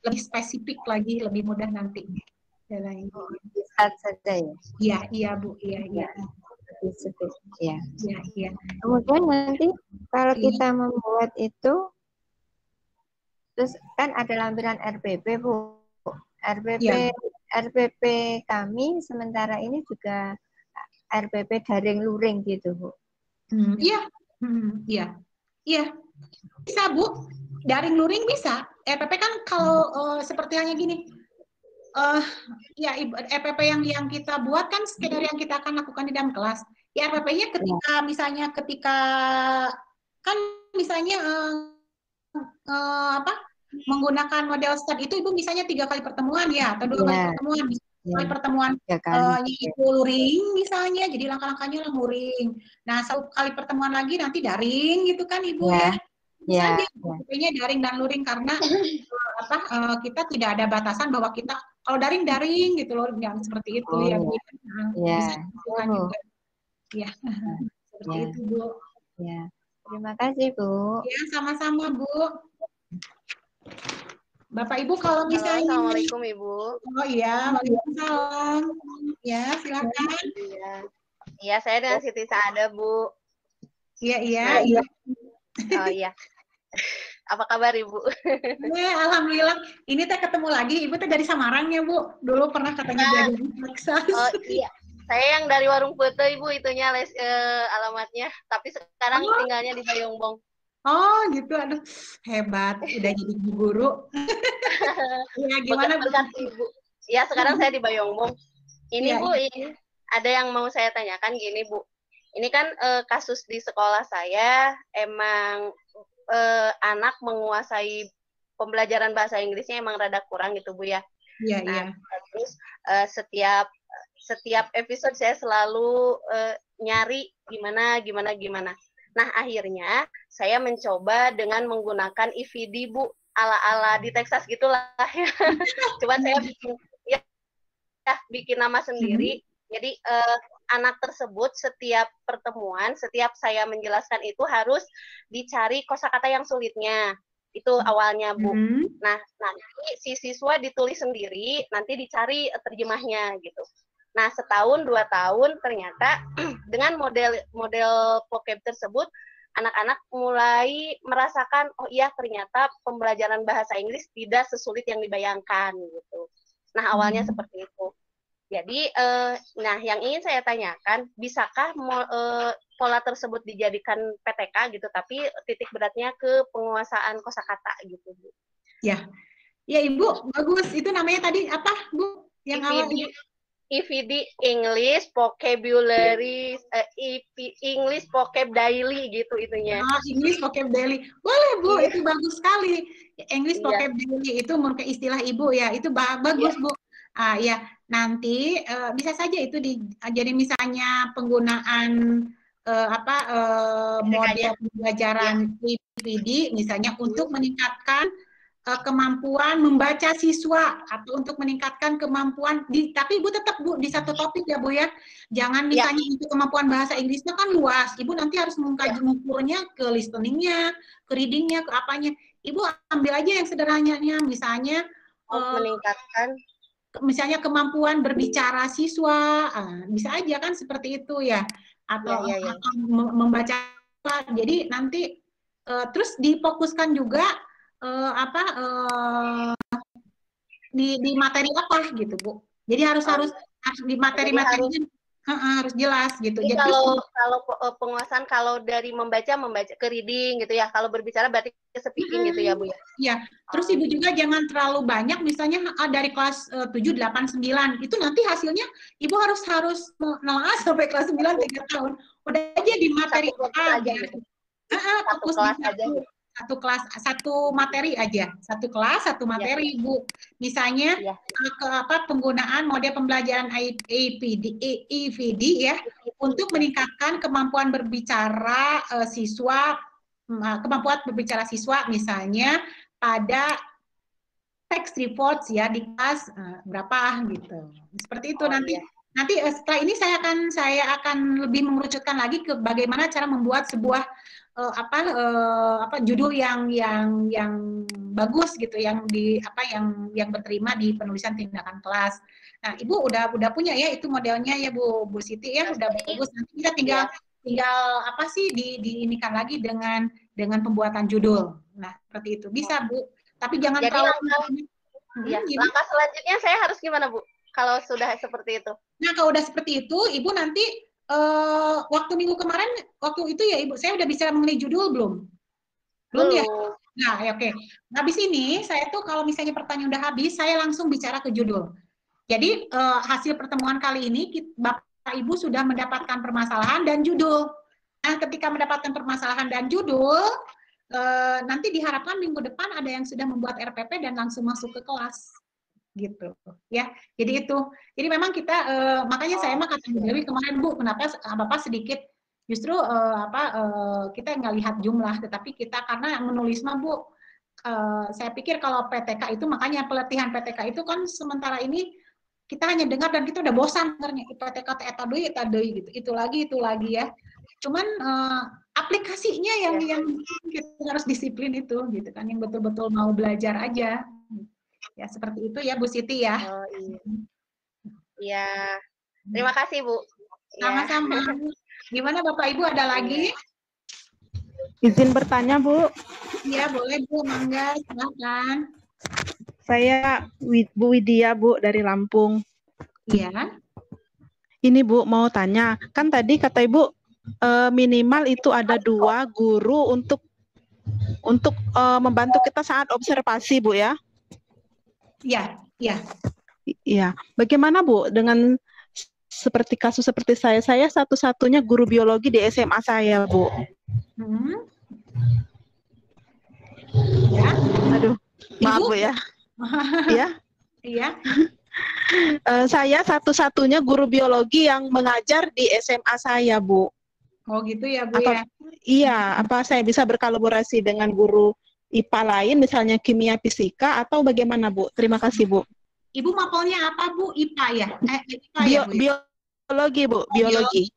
Lebih spesifik lagi, lebih mudah nanti. STAT saja ya? Iya Bu, iya. Iya. Kemudian nanti kalau kita membuat itu, terus kan ada lampiran RPP Bu. RPP kami sementara ini juga RPP daring luring gitu Bu. Iya. Bisa Bu, daring luring bisa. RPP kan kalau seperti hanya gini. RPP yang kita buat kan skenario yang kita akan lakukan di dalam kelas. Ya RPP-nya ketika kan misalnya menggunakan model STAT itu Ibu misalnya 3 kali pertemuan ya atau 2 kali pertemuan. Kali pertemuan itu luring misalnya, jadi langkah-langkahnya luring. Nah, 1 kali pertemuan lagi nanti daring gitu kan Ibu ya. Misalnya RPP-nya daring dan luring karena kita tidak ada batasan bahwa kita kalau daring gitu loh, yang seperti itu ya Bu. Bisa dilakukan juga. Ya. Seperti itu Bu. Ya. Terima kasih Bu. Ya, sama-sama Bu. Bapak Ibu kalau misalnya Assalamualaikum Ibu. Oh iya, waalaikumsalam. Ya, silakan. Iya, saya dengan Siti Saada Bu. Iya. Oh iya. Apa kabar Ibu? Alhamdulillah. Ini teh ketemu lagi. Ibu teh dari Samarang ya Bu. Dulu pernah katanya belajar di Texas. Oh iya. Saya yang dari Warung Putu Ibu itunya alamatnya. Tapi sekarang tinggalnya di Bayongbong. Oh gitu, aduh hebat. Udah jadi guru. Ya gimana Bu? Ibu? Ya sekarang saya di Bayongbong. Ini Bu, ini ada yang mau saya tanyakan gini Bu. Ini kan kasus di sekolah saya emang anak menguasai pembelajaran bahasa Inggrisnya emang rada kurang gitu Bu ya. Iya. Terus setiap episode saya selalu nyari gimana. Nah akhirnya saya mencoba dengan menggunakan EVD Bu, ala-ala di Texas gitulah ya. Cuman saya bikin nama sendiri. Jadi anak tersebut setiap pertemuan, setiap saya menjelaskan itu harus dicari kosakata yang sulitnya. Itu awalnya, Bu. Nah, nanti si siswa ditulis sendiri, nanti dicari terjemahnya gitu. Nah, setahun, 2 tahun ternyata dengan model vocab tersebut, anak-anak mulai merasakan, oh iya ternyata pembelajaran bahasa Inggris tidak sesulit yang dibayangkan gitu. Nah, awalnya seperti itu. Jadi, nah yang ingin saya tanyakan, bisakah pola tersebut dijadikan PTK gitu, tapi titik beratnya ke penguasaan kosakata gitu, Bu? Ya, ya Ibu, bagus. Itu namanya tadi apa, Bu? Yang awal EVD English Vocabulary English Vocab Daily gitu itunya. English Vocab Daily. Boleh, Bu, itu bagus sekali. English Vocab Daily itu menurut istilah Ibu ya, itu bagus, Bu. Ya, nanti bisa saja itu jadi misalnya penggunaan model pembelajaran EVD misalnya untuk meningkatkan kemampuan membaca siswa atau untuk meningkatkan kemampuan tapi Ibu tetap Bu di satu topik ya Bu ya. Jangan misalnya untuk kemampuan bahasa Inggrisnya kan luas. Ibu nanti harus mengkaji mengukurnya ke listening-nya, ke reading-nya, ke apanya. Ibu ambil aja yang sederhananya misalnya meningkatkan misalnya kemampuan berbicara siswa. Bisa aja kan seperti itu ya. Atau membaca. Jadi nanti terus difokuskan juga di materi apa gitu Bu. Jadi harus di materi-materinya harus jelas gitu. Jadi kalau penguasaan kalau dari membaca ke reading gitu ya. Kalau berbicara berarti ke speaking gitu ya Bu ya. Iya. Terus Ibu juga jangan terlalu banyak misalnya dari kelas 7, 8, 9 itu nanti hasilnya Ibu harus nelaah sampai kelas 9 3 tahun. Udah aja di materi A aja. Satu kelas aja gitu. Satu materi aja, satu kelas satu materi Bu. Misalnya penggunaan model pembelajaran EVD ya untuk meningkatkan kemampuan berbicara siswa, kemampuan berbicara siswa misalnya pada text reports ya di kelas berapa gitu. Seperti itu nanti. Nanti setelah ini saya akan lebih mengerucutkan lagi ke bagaimana cara membuat sebuah judul yang bagus gitu, yang berterima di penulisan tindakan kelas. Nah, Ibu udah punya ya itu modelnya ya Bu Siti ya, udah bagus. Nanti kita tinggal diinikan lagi dengan pembuatan judul. Nah, seperti itu. Bisa Bu. Tapi jangan terlalu langkah selanjutnya saya harus gimana Bu? Kalau sudah seperti itu. Nah, kalau udah seperti itu, Ibu nanti waktu minggu kemarin, waktu itu ya Ibu, saya udah bisa mengenai judul belum? Belum ya? Nah, oke. Habis ini, saya tuh kalau misalnya pertanyaan udah habis, saya langsung bicara ke judul. Jadi, hasil pertemuan kali ini, Bapak Ibu sudah mendapatkan permasalahan dan judul. Nah, ketika mendapatkan permasalahan dan judul, nanti diharapkan minggu depan ada yang sudah membuat RPP dan langsung masuk ke kelas. Gitu ya, jadi itu. Jadi memang kita makanya saya mah kata Bu Dewi kemarin Bu, kenapa Bapak sedikit justru kita nggak lihat jumlah, tetapi kita karena menulis mah Bu, saya pikir kalau PTK itu makanya pelatihan PTK itu kan sementara ini kita hanya dengar dan kita udah bosan sebenarnya PTK eta deui gitu, itu lagi ya. Cuman aplikasinya yang kita harus disiplin itu gitu kan, yang betul-betul mau belajar aja. Ya, seperti itu ya Bu Siti ya. Oh, iya. Iya. Terima kasih Bu. Sama-sama. Gimana Bapak Ibu, ada lagi? Izin bertanya Bu. Iya boleh Bu, mangga silakan. Saya Bu Widya Bu dari Lampung. Iya. Ini Bu mau tanya, kan tadi kata Ibu minimal itu ada 2 guru untuk membantu kita saat observasi Bu ya. Iya, iya. Iya. Bagaimana Bu dengan seperti kasus seperti saya satu-satunya guru biologi di SMA saya, Bu. Ya. Aduh, maaf Bu ya. Iya. Iya. Saya satu-satunya guru biologi yang mengajar di SMA saya, Bu. Oh gitu ya Bu ya. Iya, apa saya bisa berkolaborasi dengan guru IPA lain, misalnya kimia fisika, atau bagaimana Bu? Terima kasih Bu. Ibu mapelnya apa Bu? IPA ya? IPA biologi, Bu, Oh, biologi.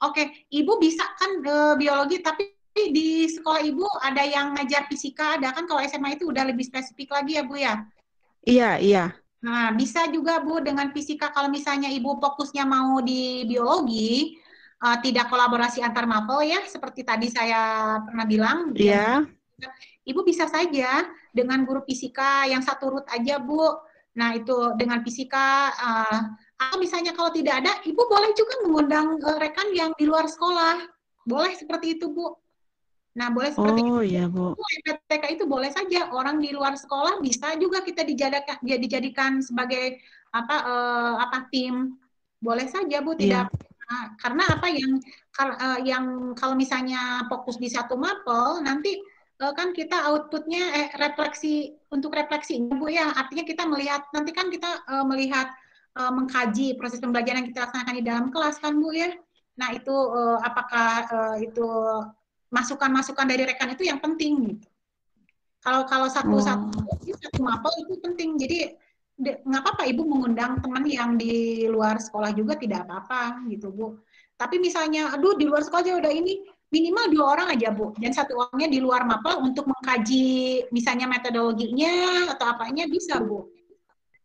Oke, Ibu bisa kan biologi, tapi di sekolah Ibu ada yang ngajar fisika, ada kan? Kalau SMA itu udah lebih spesifik lagi ya Bu ya? Iya, iya. Nah, bisa juga Bu dengan fisika kalau misalnya Ibu fokusnya mau di biologi, tidak kolaborasi antar mapel ya, seperti tadi saya pernah bilang. Iya. Ibu bisa saja dengan guru fisika yang satu root aja Bu. Nah, itu dengan fisika, atau misalnya kalau tidak ada, Ibu boleh juga mengundang rekan yang di luar sekolah. Boleh seperti itu Bu. Nah, boleh seperti Oh, itu. iya, Bu. PTK itu boleh saja orang di luar sekolah bisa juga kita dijadikan sebagai apa tim. Boleh saja Bu, Iya. tidak karena apa yang kalau misalnya fokus di satu mapel nanti kan kita outputnya refleksi untuk refleksinya Bu ya. Artinya kita melihat nanti kan kita melihat mengkaji proses pembelajaran yang kita laksanakan di dalam kelas kan Bu ya. Nah, itu apakah itu masukan-masukan dari rekan itu yang penting gitu. Kalau satu mapel itu penting. Jadi nggak apa-apa Ibu mengundang teman yang di luar sekolah juga tidak apa-apa gitu Bu. Tapi misalnya, aduh di luar sekolah aja udah ini, minimal 2 orang aja Bu. Dan 1 orangnya di luar mapel untuk mengkaji misalnya metodologinya atau apanya bisa Bu.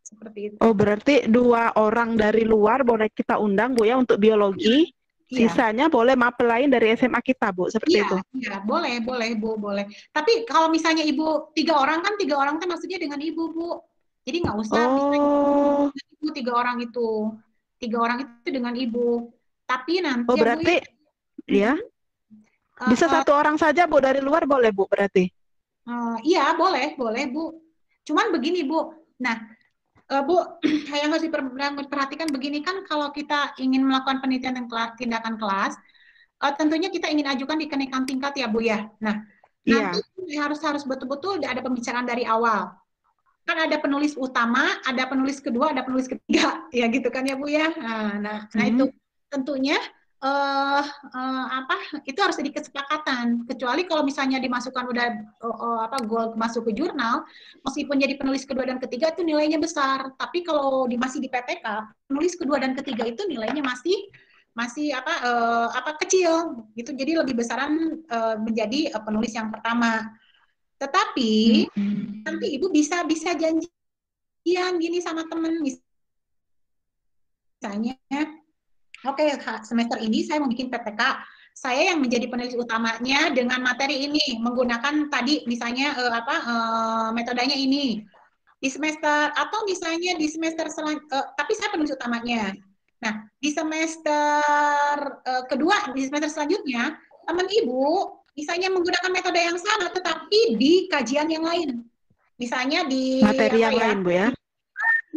Seperti itu. Oh, berarti 2 orang dari luar boleh kita undang Bu ya untuk biologi. Iya. Sisanya boleh mapel lain dari SMA kita, Bu, seperti itu. Iya, boleh Bu, boleh. Tapi kalau misalnya Ibu 3 orang kan 3 orang kan maksudnya dengan Ibu, Bu. Jadi nggak usah Ibu 3 orang itu. 3 orang itu dengan Ibu. Tapi nanti ya, berarti Bu, ya. Bisa 1 orang saja Bu dari luar boleh Bu berarti? Iya, boleh Bu. Cuman begini Bu. Nah, Bu, yang harus diperhatikan begini kan kalau kita ingin melakukan penelitian dan tindakan kelas, tentunya kita ingin ajukan di kenaikan tingkat ya Bu ya. Nah, nanti harus betul-betul ada pembicaraan dari awal. Kan ada penulis utama, ada penulis kedua, ada penulis ketiga, ya gitu kan ya Bu ya. Nah itu tentunya itu harus jadi kesepakatan. Kecuali kalau misalnya dimasukkan udah goal masuk ke jurnal, meskipun jadi penulis kedua dan ketiga itu nilainya besar. Tapi kalau masih di PTK, penulis kedua dan ketiga itu nilainya masih kecil gitu. Jadi lebih besaran menjadi penulis yang pertama. Tetapi nanti Ibu bisa janjian gini sama temen, misalnya oke, semester ini saya mau bikin PPK, saya yang menjadi penulis utamanya dengan materi ini, menggunakan tadi misalnya metodenya ini. Di semester, atau misalnya di semester tapi saya penulis utamanya. Nah, di semester kedua, di semester selanjutnya, teman Ibu misalnya menggunakan metode yang sama, tetapi di kajian yang lain. Misalnya di materi yang lain, Bu ya?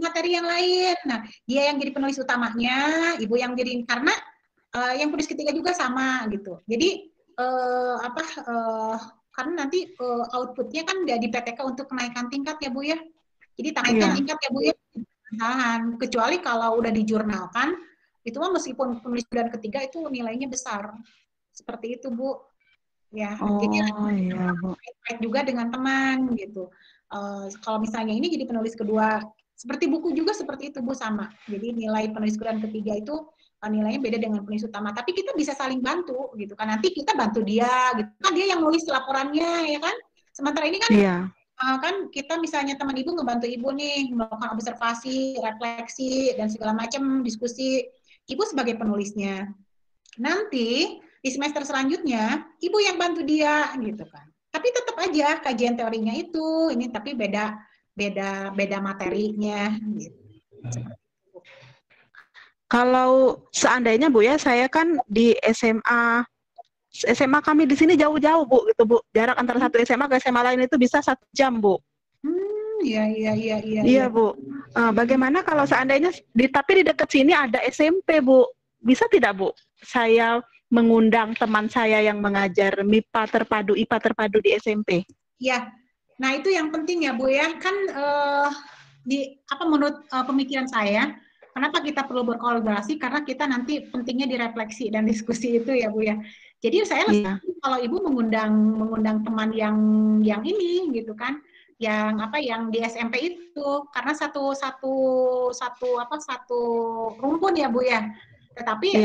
Materi yang lain. Nah, dia yang jadi penulis utamanya, Ibu yang jadi, karena yang penulis ketiga juga sama gitu. Jadi karena nanti outputnya kan di PTK untuk kenaikan tingkat ya Bu ya. Jadi kenaikan tingkat ya Bu ya. Kecuali kalau udah dijurnalkan, itu mah meskipun penulis dan ketiga itu nilainya besar. Seperti itu Bu. Ya, jadi iya, Bu. juga dengan teman gitu. Kalau misalnya ini jadi penulis kedua, seperti buku juga seperti itu Bu, sama. Jadi nilai penulis kedua dan ketiga itu nilainya beda dengan penulis utama. Tapi kita bisa saling bantu gitu kan. Nanti kita bantu dia gitu kan, dia yang nulis laporannya ya kan. Sementara ini kan kan kita misalnya teman Ibu ngebantu Ibu nih melakukan observasi, refleksi dan segala macam diskusi. Ibu sebagai penulisnya. Nanti di semester selanjutnya Ibu yang bantu dia gitu kan. Tapi tetap aja kajian teorinya itu ini, tapi beda materinya gitu. Kalau seandainya Bu ya, saya kan di SMA kami di sini jauh-jauh Bu gitu Bu. Jarak antara satu SMA ke SMA lain itu bisa 1 jam Bu. Iya Bu. Bagaimana kalau seandainya tapi di dekat sini ada SMP Bu? Bisa tidak Bu? Saya mengundang teman saya yang mengajar MIPA terpadu, IPA terpadu di SMP. Iya. Nah, itu yang penting ya Bu ya. Kan menurut pemikiran saya, kenapa kita perlu berkolaborasi? Karena kita nanti pentingnya direfleksi dan diskusi itu ya Bu ya. Jadi saya kalau Ibu mengundang teman yang ini gitu kan, yang di SMP itu, karena satu rumpun ya Bu ya. Tetapi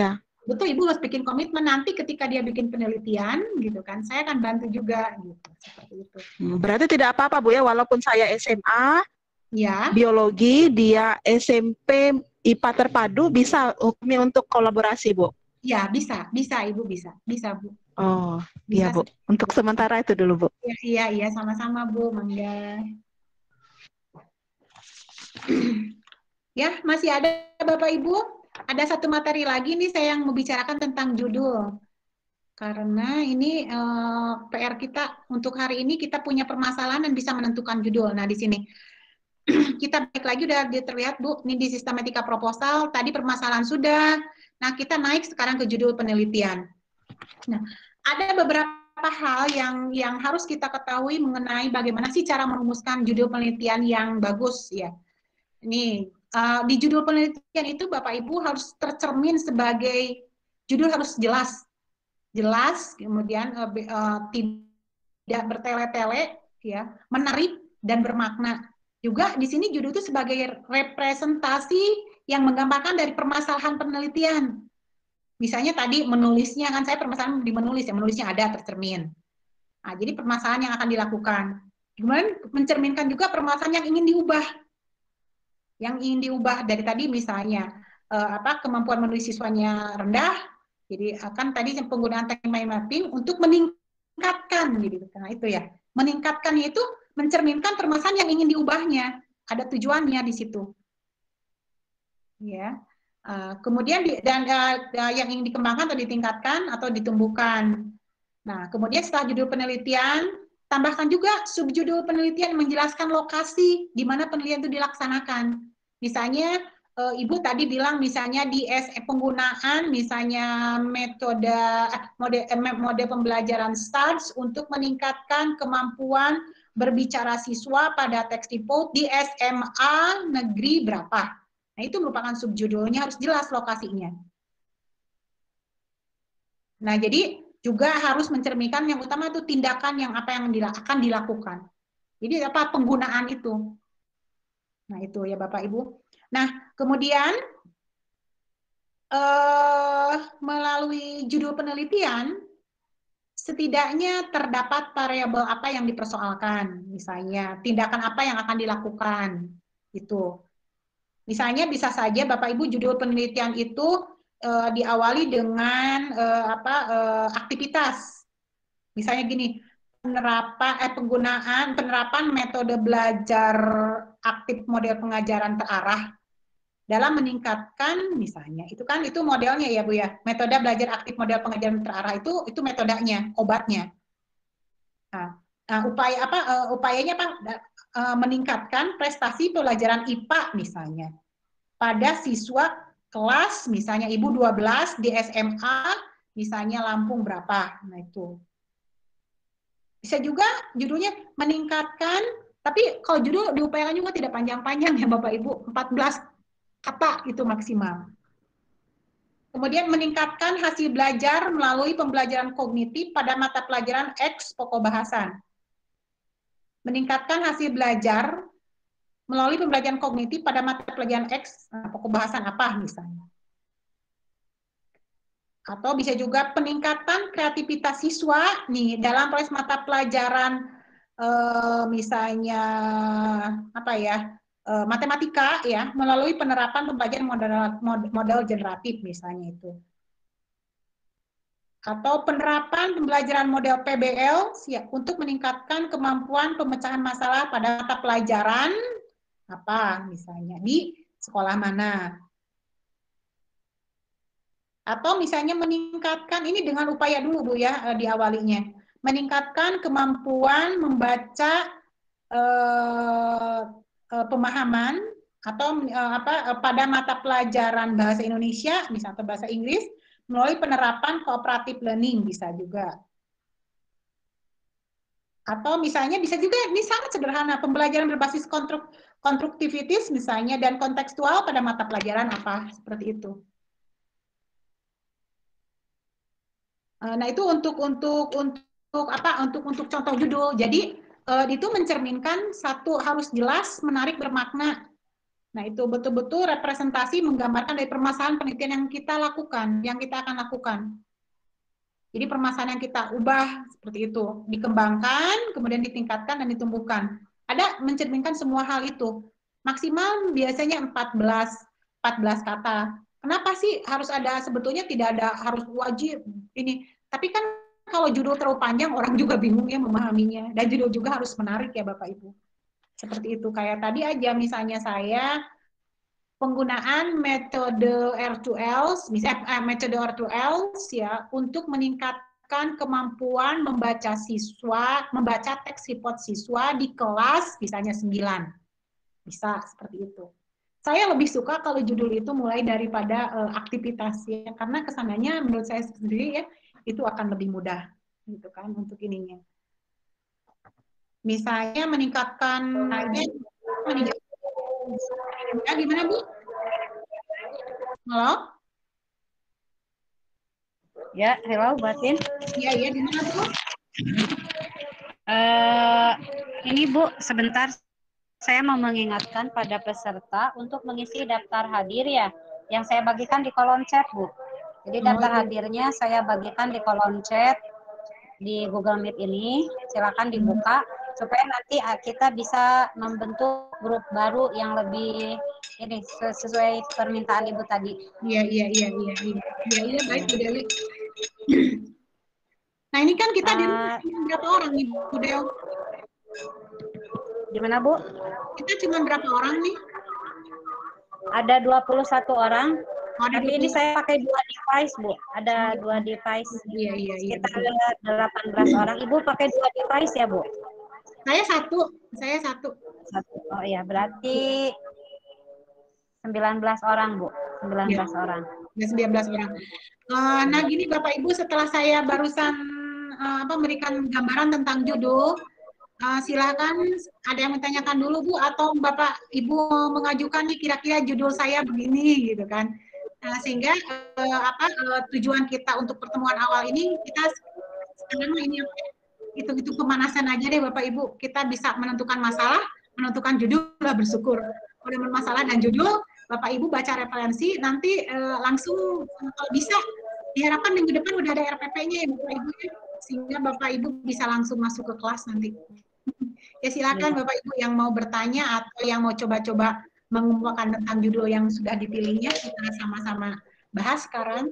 betul Ibu harus bikin komitmen, nanti ketika dia bikin penelitian gitu kan, saya akan bantu juga gitu, seperti itu. Berarti tidak apa-apa Bu ya, walaupun saya SMA ya biologi, dia SMP IPA terpadu, bisa kami untuk kolaborasi Bu? Ya bisa Ibu, bisa Bu. Oh Bisa, iya Bu, untuk sementara itu dulu Bu. Iya sama-sama Bu, mangga. Ya, masih ada Bapak Ibu? Ada satu materi lagi nih saya yang membicarakan tentang judul. Karena ini PR kita untuk hari ini, kita punya permasalahan dan bisa menentukan judul. Nah, di sini kita balik lagi, udah terlihat Bu, ini di sistematika proposal, tadi permasalahan sudah. Nah, kita naik sekarang ke judul penelitian. Nah, ada beberapa hal yang harus kita ketahui mengenai bagaimana sih cara merumuskan judul penelitian yang bagus ya. Ini di judul penelitian itu Bapak Ibu harus tercermin sebagai judul harus jelas, kemudian tidak bertele-tele, ya, menarik dan bermakna. Juga di sini judul itu sebagai representasi yang menggambarkan dari permasalahan penelitian. Misalnya tadi menulisnya, kan saya permasalahan di menulis, ya menulisnya ada tercermin. Nah, jadi permasalahan yang akan dilakukan. Kemudian mencerminkan juga permasalahan yang ingin diubah. Yang ingin diubah dari tadi misalnya kemampuan menulis siswanya rendah, jadi akan tadi penggunaan teknik mind mapping untuk meningkatkan, gitu. Nah itu ya, meningkatkan itu mencerminkan permasalahan yang ingin diubahnya, ada tujuannya di situ. Ya, kemudian yang ingin dikembangkan atau ditingkatkan atau ditumbuhkan. Nah, kemudian setelah judul penelitian, tambahkan juga subjudul penelitian menjelaskan lokasi di mana penelitian itu dilaksanakan. Misalnya, Ibu tadi bilang misalnya di penggunaan misalnya mode pembelajaran STARS untuk meningkatkan kemampuan berbicara siswa pada teks typo di SMA negeri berapa. Nah, itu merupakan subjudulnya, harus jelas lokasinya. Nah, jadi juga harus mencerminkan yang utama itu tindakan yang apa yang akan dilakukan. Jadi apa penggunaan itu. Nah, itu ya Bapak Ibu. Nah, kemudian melalui judul penelitian setidaknya terdapat variabel apa yang dipersoalkan. Misalnya tindakan apa yang akan dilakukan. Itu. Misalnya bisa saja Bapak Ibu judul penelitian itu diawali dengan aktivitas. Misalnya gini, penerapan metode belajar aktif model pengajaran terarah dalam meningkatkan, misalnya itu kan itu modelnya ya Bu ya, metode belajar aktif model pengajaran terarah itu metodenya, obatnya. Nah, upayanya meningkatkan prestasi pelajaran IPA misalnya pada siswa kelas misalnya Ibu 12 di SMA misalnya Lampung berapa. Nah, itu. Bisa juga judulnya meningkatkan, tapi kalau judul diupayakan juga tidak panjang-panjang ya Bapak Ibu, 14 kata itu maksimal. Kemudian meningkatkan hasil belajar melalui pembelajaran kognitif pada mata pelajaran X pokok bahasan. Meningkatkan hasil belajar melalui pembelajaran kognitif pada mata pelajaran X pokok bahasan apa misalnya. Atau bisa juga peningkatan kreativitas siswa nih dalam proses mata pelajaran misalnya matematika ya melalui penerapan pembelajaran model generatif misalnya itu. Atau penerapan pembelajaran model PBL untuk meningkatkan kemampuan pemecahan masalah pada mata pelajaran apa misalnya di sekolah mana. Atau misalnya meningkatkan, ini dengan upaya dulu Bu ya diawalinya, meningkatkan kemampuan membaca pemahaman atau pada mata pelajaran bahasa Indonesia misalnya atau bahasa Inggris melalui penerapan cooperative learning bisa juga. Atau misalnya bisa juga, ini sangat sederhana, pembelajaran berbasis konstruktivitis misalnya dan kontekstual pada mata pelajaran apa seperti itu. Nah, itu untuk contoh judul. Jadi itu mencerminkan satu harus jelas, menarik, bermakna. Nah, itu betul-betul representasi menggambarkan dari permasalahan penelitian yang kita lakukan, yang kita akan lakukan. Jadi permasalahan yang kita ubah seperti itu, dikembangkan, kemudian ditingkatkan dan ditumbuhkan. Ada mencerminkan semua hal itu. Maksimal biasanya 14 kata. Kenapa sih harus ada, sebetulnya tidak ada harus wajib ini. Tapi kan kalau judul terlalu panjang orang juga bingung ya memahaminya. Dan judul juga harus menarik ya Bapak Ibu. Seperti itu, kayak tadi aja misalnya saya penggunaan metode R2L, misalnya metode R2L ya, untuk meningkatkan kemampuan membaca siswa, membaca teks report siswa di kelas misalnya 9. Bisa seperti itu. Saya lebih suka kalau judul itu mulai daripada aktivitas ya, karena kesananya menurut saya sendiri ya, itu akan lebih mudah gitu kan untuk ininya. Misalnya meningkatkan ya, gimana Bu? Halo? Ya, hello, Batin. Iya, gimana Bu? Ini Bu, sebentar saya mau mengingatkan pada peserta untuk mengisi daftar hadir ya, yang saya bagikan di kolom chat Bu. Jadi daftar hadirnya saya bagikan di kolom chat di Google Meet ini, silakan dibuka supaya nanti kita bisa membentuk grup baru yang lebih ini sesuai permintaan Ibu tadi. Iya, baik Bu Dewi. Nah, ini kan kita di berapa orang nih Bu Dewi? Gimana Bu? Kita cuma berapa orang nih? Ada 21 orang. Tapi 20. ini saya pakai 2 device, Bu. Ada 2 device. Iya. Sekitar 18 orang. Ibu pakai 2 device ya, Bu? Saya satu. Oh iya, berarti 19 orang, Bu. 19 orang. 19 orang. Nah, gini Bapak Ibu, setelah saya barusan memberikan gambaran tentang judul, silakan ada yang menanyakan dulu Bu, atau Bapak Ibu mengajukan nih kira-kira judul saya begini gitu kan. Sehingga tujuan kita untuk pertemuan awal ini kita sekarang ini itu pemanasan aja deh Bapak Ibu. Kita bisa menentukan masalah, menentukan judul, lah bersyukur. Udah masalah dan judul, Bapak Ibu baca referensi, nanti langsung kalau bisa diharapkan minggu depan udah ada RPP-nya ya Bapak Ibu, sehingga Bapak Ibu bisa langsung masuk ke kelas nanti. Ya silakan Bapak Ibu yang mau bertanya atau yang mau coba-coba mengumpulkan tentang judul yang sudah dipilihnya, kita sama-sama bahas sekarang.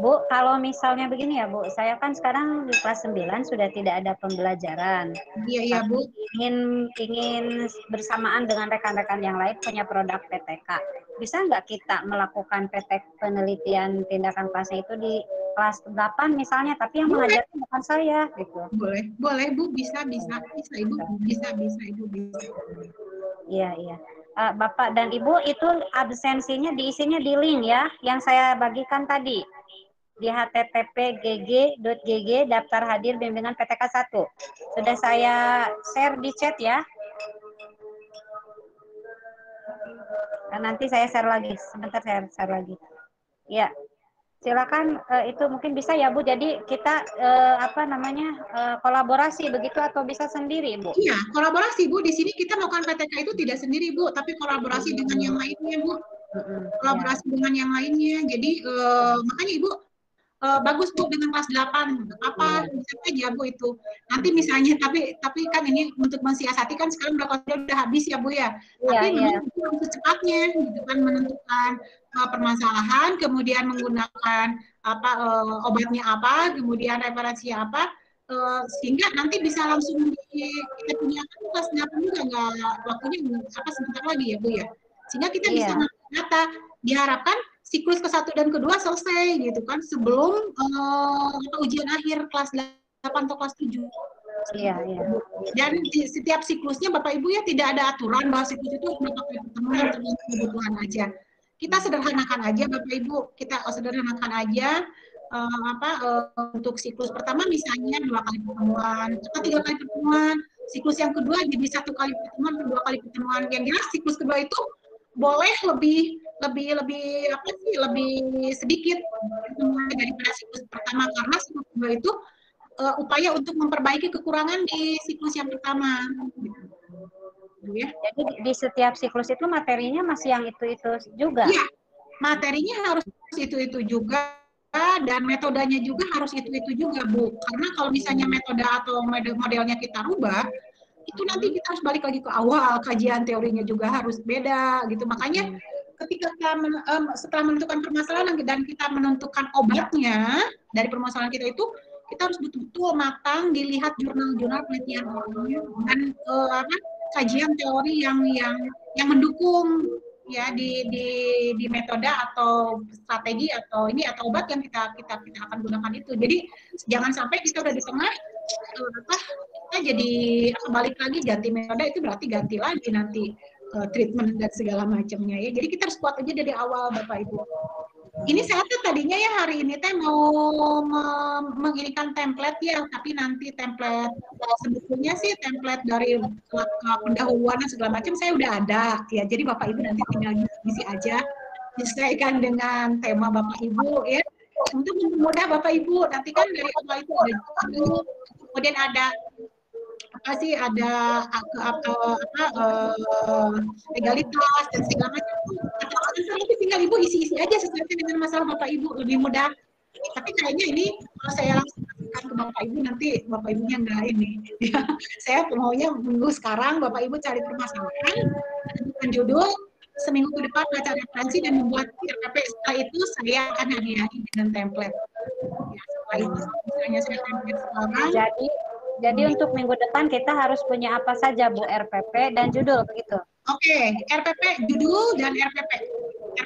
Bu, kalau misalnya begini ya Bu, saya kan sekarang di kelas 9 sudah tidak ada pembelajaran. Iya Bu. Ingin bersamaan dengan rekan-rekan yang lain punya produk PTK. Bisa nggak kita melakukan penelitian tindakan kelasnya itu di kelas 8 misalnya, tapi yang mengajarkan bukan saya gitu. Boleh Bu, bisa Ibu, bisa Ibu. Iya. Bapak dan Ibu itu absensinya diisinya di link ya, yang saya bagikan tadi. Di http://gg.gg daftar hadir bimbingan PTK 1. Sudah saya share di chat ya. Dan nanti saya share lagi. Sebentar saya share lagi. Ya. Silakan itu mungkin bisa ya Bu. Jadi kita kolaborasi begitu atau bisa sendiri Bu? Iya, kolaborasi Bu. Di sini kita melakukan PTK itu tidak sendiri Bu, tapi kolaborasi dengan yang lainnya Bu. Kolaborasi dengan yang lainnya. Jadi makanya Ibu bagus Bu dengan kelas 8. Apa bisa aja Bu itu. Nanti misalnya tapi kan ini untuk mensiasati kan sekarang udah habis ya Bu ya. Tapi memang secepatnya gitu kan menentukan permasalahan, kemudian menggunakan obatnya apa, kemudian referensinya apa, sehingga nanti bisa langsung kita punya kelas 8 juga nggak waktunya sebentar lagi ya Bu ya. Sehingga kita bisa data diharapkan siklus ke-1 dan ke-2 selesai gitu kan sebelum ujian akhir kelas 8 atau kelas 7. Iya. Dan di setiap siklusnya Bapak Ibu ya tidak ada aturan bahwa siklus itu berapa kali pertemuan tergantung kebutuhan aja. Kita sederhanakan aja Bapak Ibu, untuk siklus pertama misalnya 2 kali pertemuan atau 3 kali pertemuan. Siklus yang kedua jadi 1 kali pertemuan atau 2 kali pertemuan. Yang jelas siklus kedua itu boleh lebih sedikit daripada siklus pertama, karena siklus kedua itu upaya untuk memperbaiki kekurangan di siklus yang pertama. Ya. Jadi di setiap siklus itu materinya masih yang itu-itu juga? Iya, materinya harus itu-itu juga, dan metodenya juga harus itu-itu juga, Bu. Karena kalau misalnya metode atau modelnya kita rubah, itu nanti kita harus balik lagi ke awal, kajian teorinya juga harus beda, gitu. Makanya ketika kita setelah menentukan permasalahan dan kita menentukan obatnya dari permasalahan kita itu, kita harus betul-betul matang, dilihat jurnal-jurnal penelitian dan kajian teori yang mendukung ya di metode atau strategi atau obat yang kita akan gunakan itu. Jadi jangan sampai kita udah di tengah kita jadi balik lagi ganti metode, itu berarti ganti lagi nanti treatment dan segala macamnya ya. Jadi kita harus kuat aja dari awal, Bapak Ibu. Ini saya tuh tadinya ya hari ini teh mau mengirikan template ya, tapi nanti template sebetulnya sih template dari pendahuluan dan segala macam saya udah ada ya. Jadi Bapak Ibu nanti tinggal isi aja, disesuaikan dengan tema Bapak Ibu ya. Untuk mempermudah Bapak Ibu, nanti kan dari awal itu ada kemudian ada legalitas dan segala macam. Nanti tinggal Ibu isi-isi aja sesuai dengan masalah Bapak Ibu, lebih mudah. Tapi kayaknya ini kalau saya langsung kasihkan ke Bapak Ibu, nanti Bapak Ibunya enggak ini. Ya, saya maunya menunggu sekarang Bapak Ibu cari permasalahan, tentukan judul, seminggu ke depan baca referensi dan membuat RPP. Setelah itu saya akan hadiahi dengan template. Ya, setelah itu misalnya saya template sekarang. Jadi untuk minggu depan kita harus punya apa saja, Bu? RPP dan judul begitu. Oke, RPP, judul dan RPP.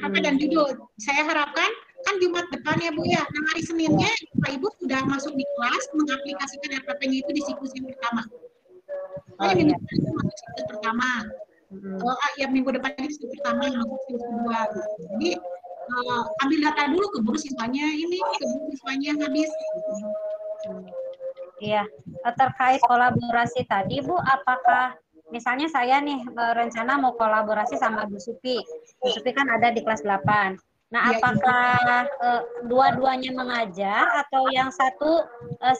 RPP dan judul. Saya harapkan kan Jumat depan ya Bu ya. Nah, hari Seninnya Bapak Ibu sudah masuk di kelas mengaplikasikan RPP-nya itu di siklus yang pertama. Minggu depan itu masuk siklus pertama. Ya minggu depan ini siklus pertama, masuk siklus kedua. Jadi ambil data dulu, keburu siswanya ini, keburu siswanya habis. Iya, terkait kolaborasi tadi Bu, apakah misalnya saya nih berencana mau kolaborasi sama Bu Supi. Bu Supi kan ada di kelas 8. Nah, apakah dua-duanya mengajar atau yang satu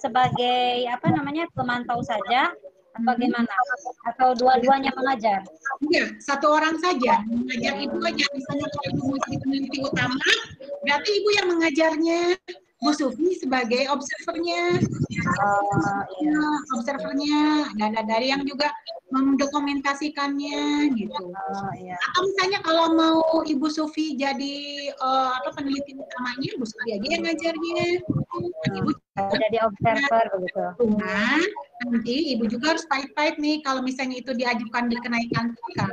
sebagai pemantau saja? Bagaimana? Atau dua-duanya mengajar? Iya, satu orang saja mengajar. Ibu aja, misalnya kalau Ibu menjadi peneliti utama, berarti Ibu yang mengajarnya, Bu Sufi sebagai observernya, dan dari yang juga mendokumentasikannya gitu. Atau misalnya kalau mau Ibu Sufi jadi peneliti utamanya, Bu Sufi aja yang ngajarnya. Ibu jadi observer begitu. Nah, nanti Ibu juga harus fight nih kalau misalnya itu diajukan di kenaikan tingkat.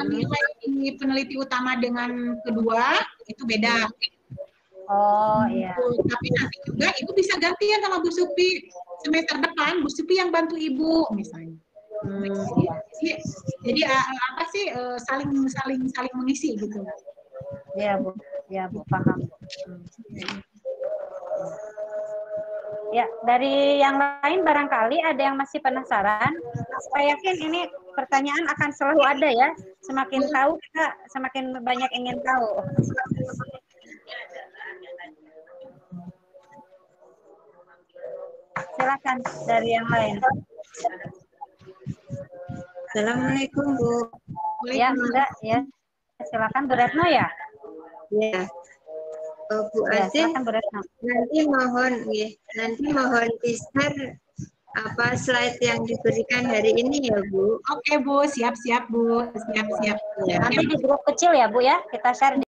Nilai peneliti utama dengan kedua itu beda. Oh iya. Tapi nanti juga Ibu bisa gantian sama Bu Supi. Semester depan Bu Supi yang bantu Ibu misalnya. Jadi saling mengisi gitu. Iya Bu, paham. Ya, dari yang lain barangkali ada yang masih penasaran. Saya yakin ini pertanyaan akan selalu ada ya. Semakin tahu kita semakin banyak ingin tahu. Silakan dari yang lain. Assalamualaikum Bu. Ya, enggak ya. Silakan Bu Retno ya. Ya. Bu Azih, nanti mohon di-share slide yang diberikan hari ini ya Bu. Oke Bu, siap Bu, siap. Nanti di grup kecil ya Bu ya, kita share.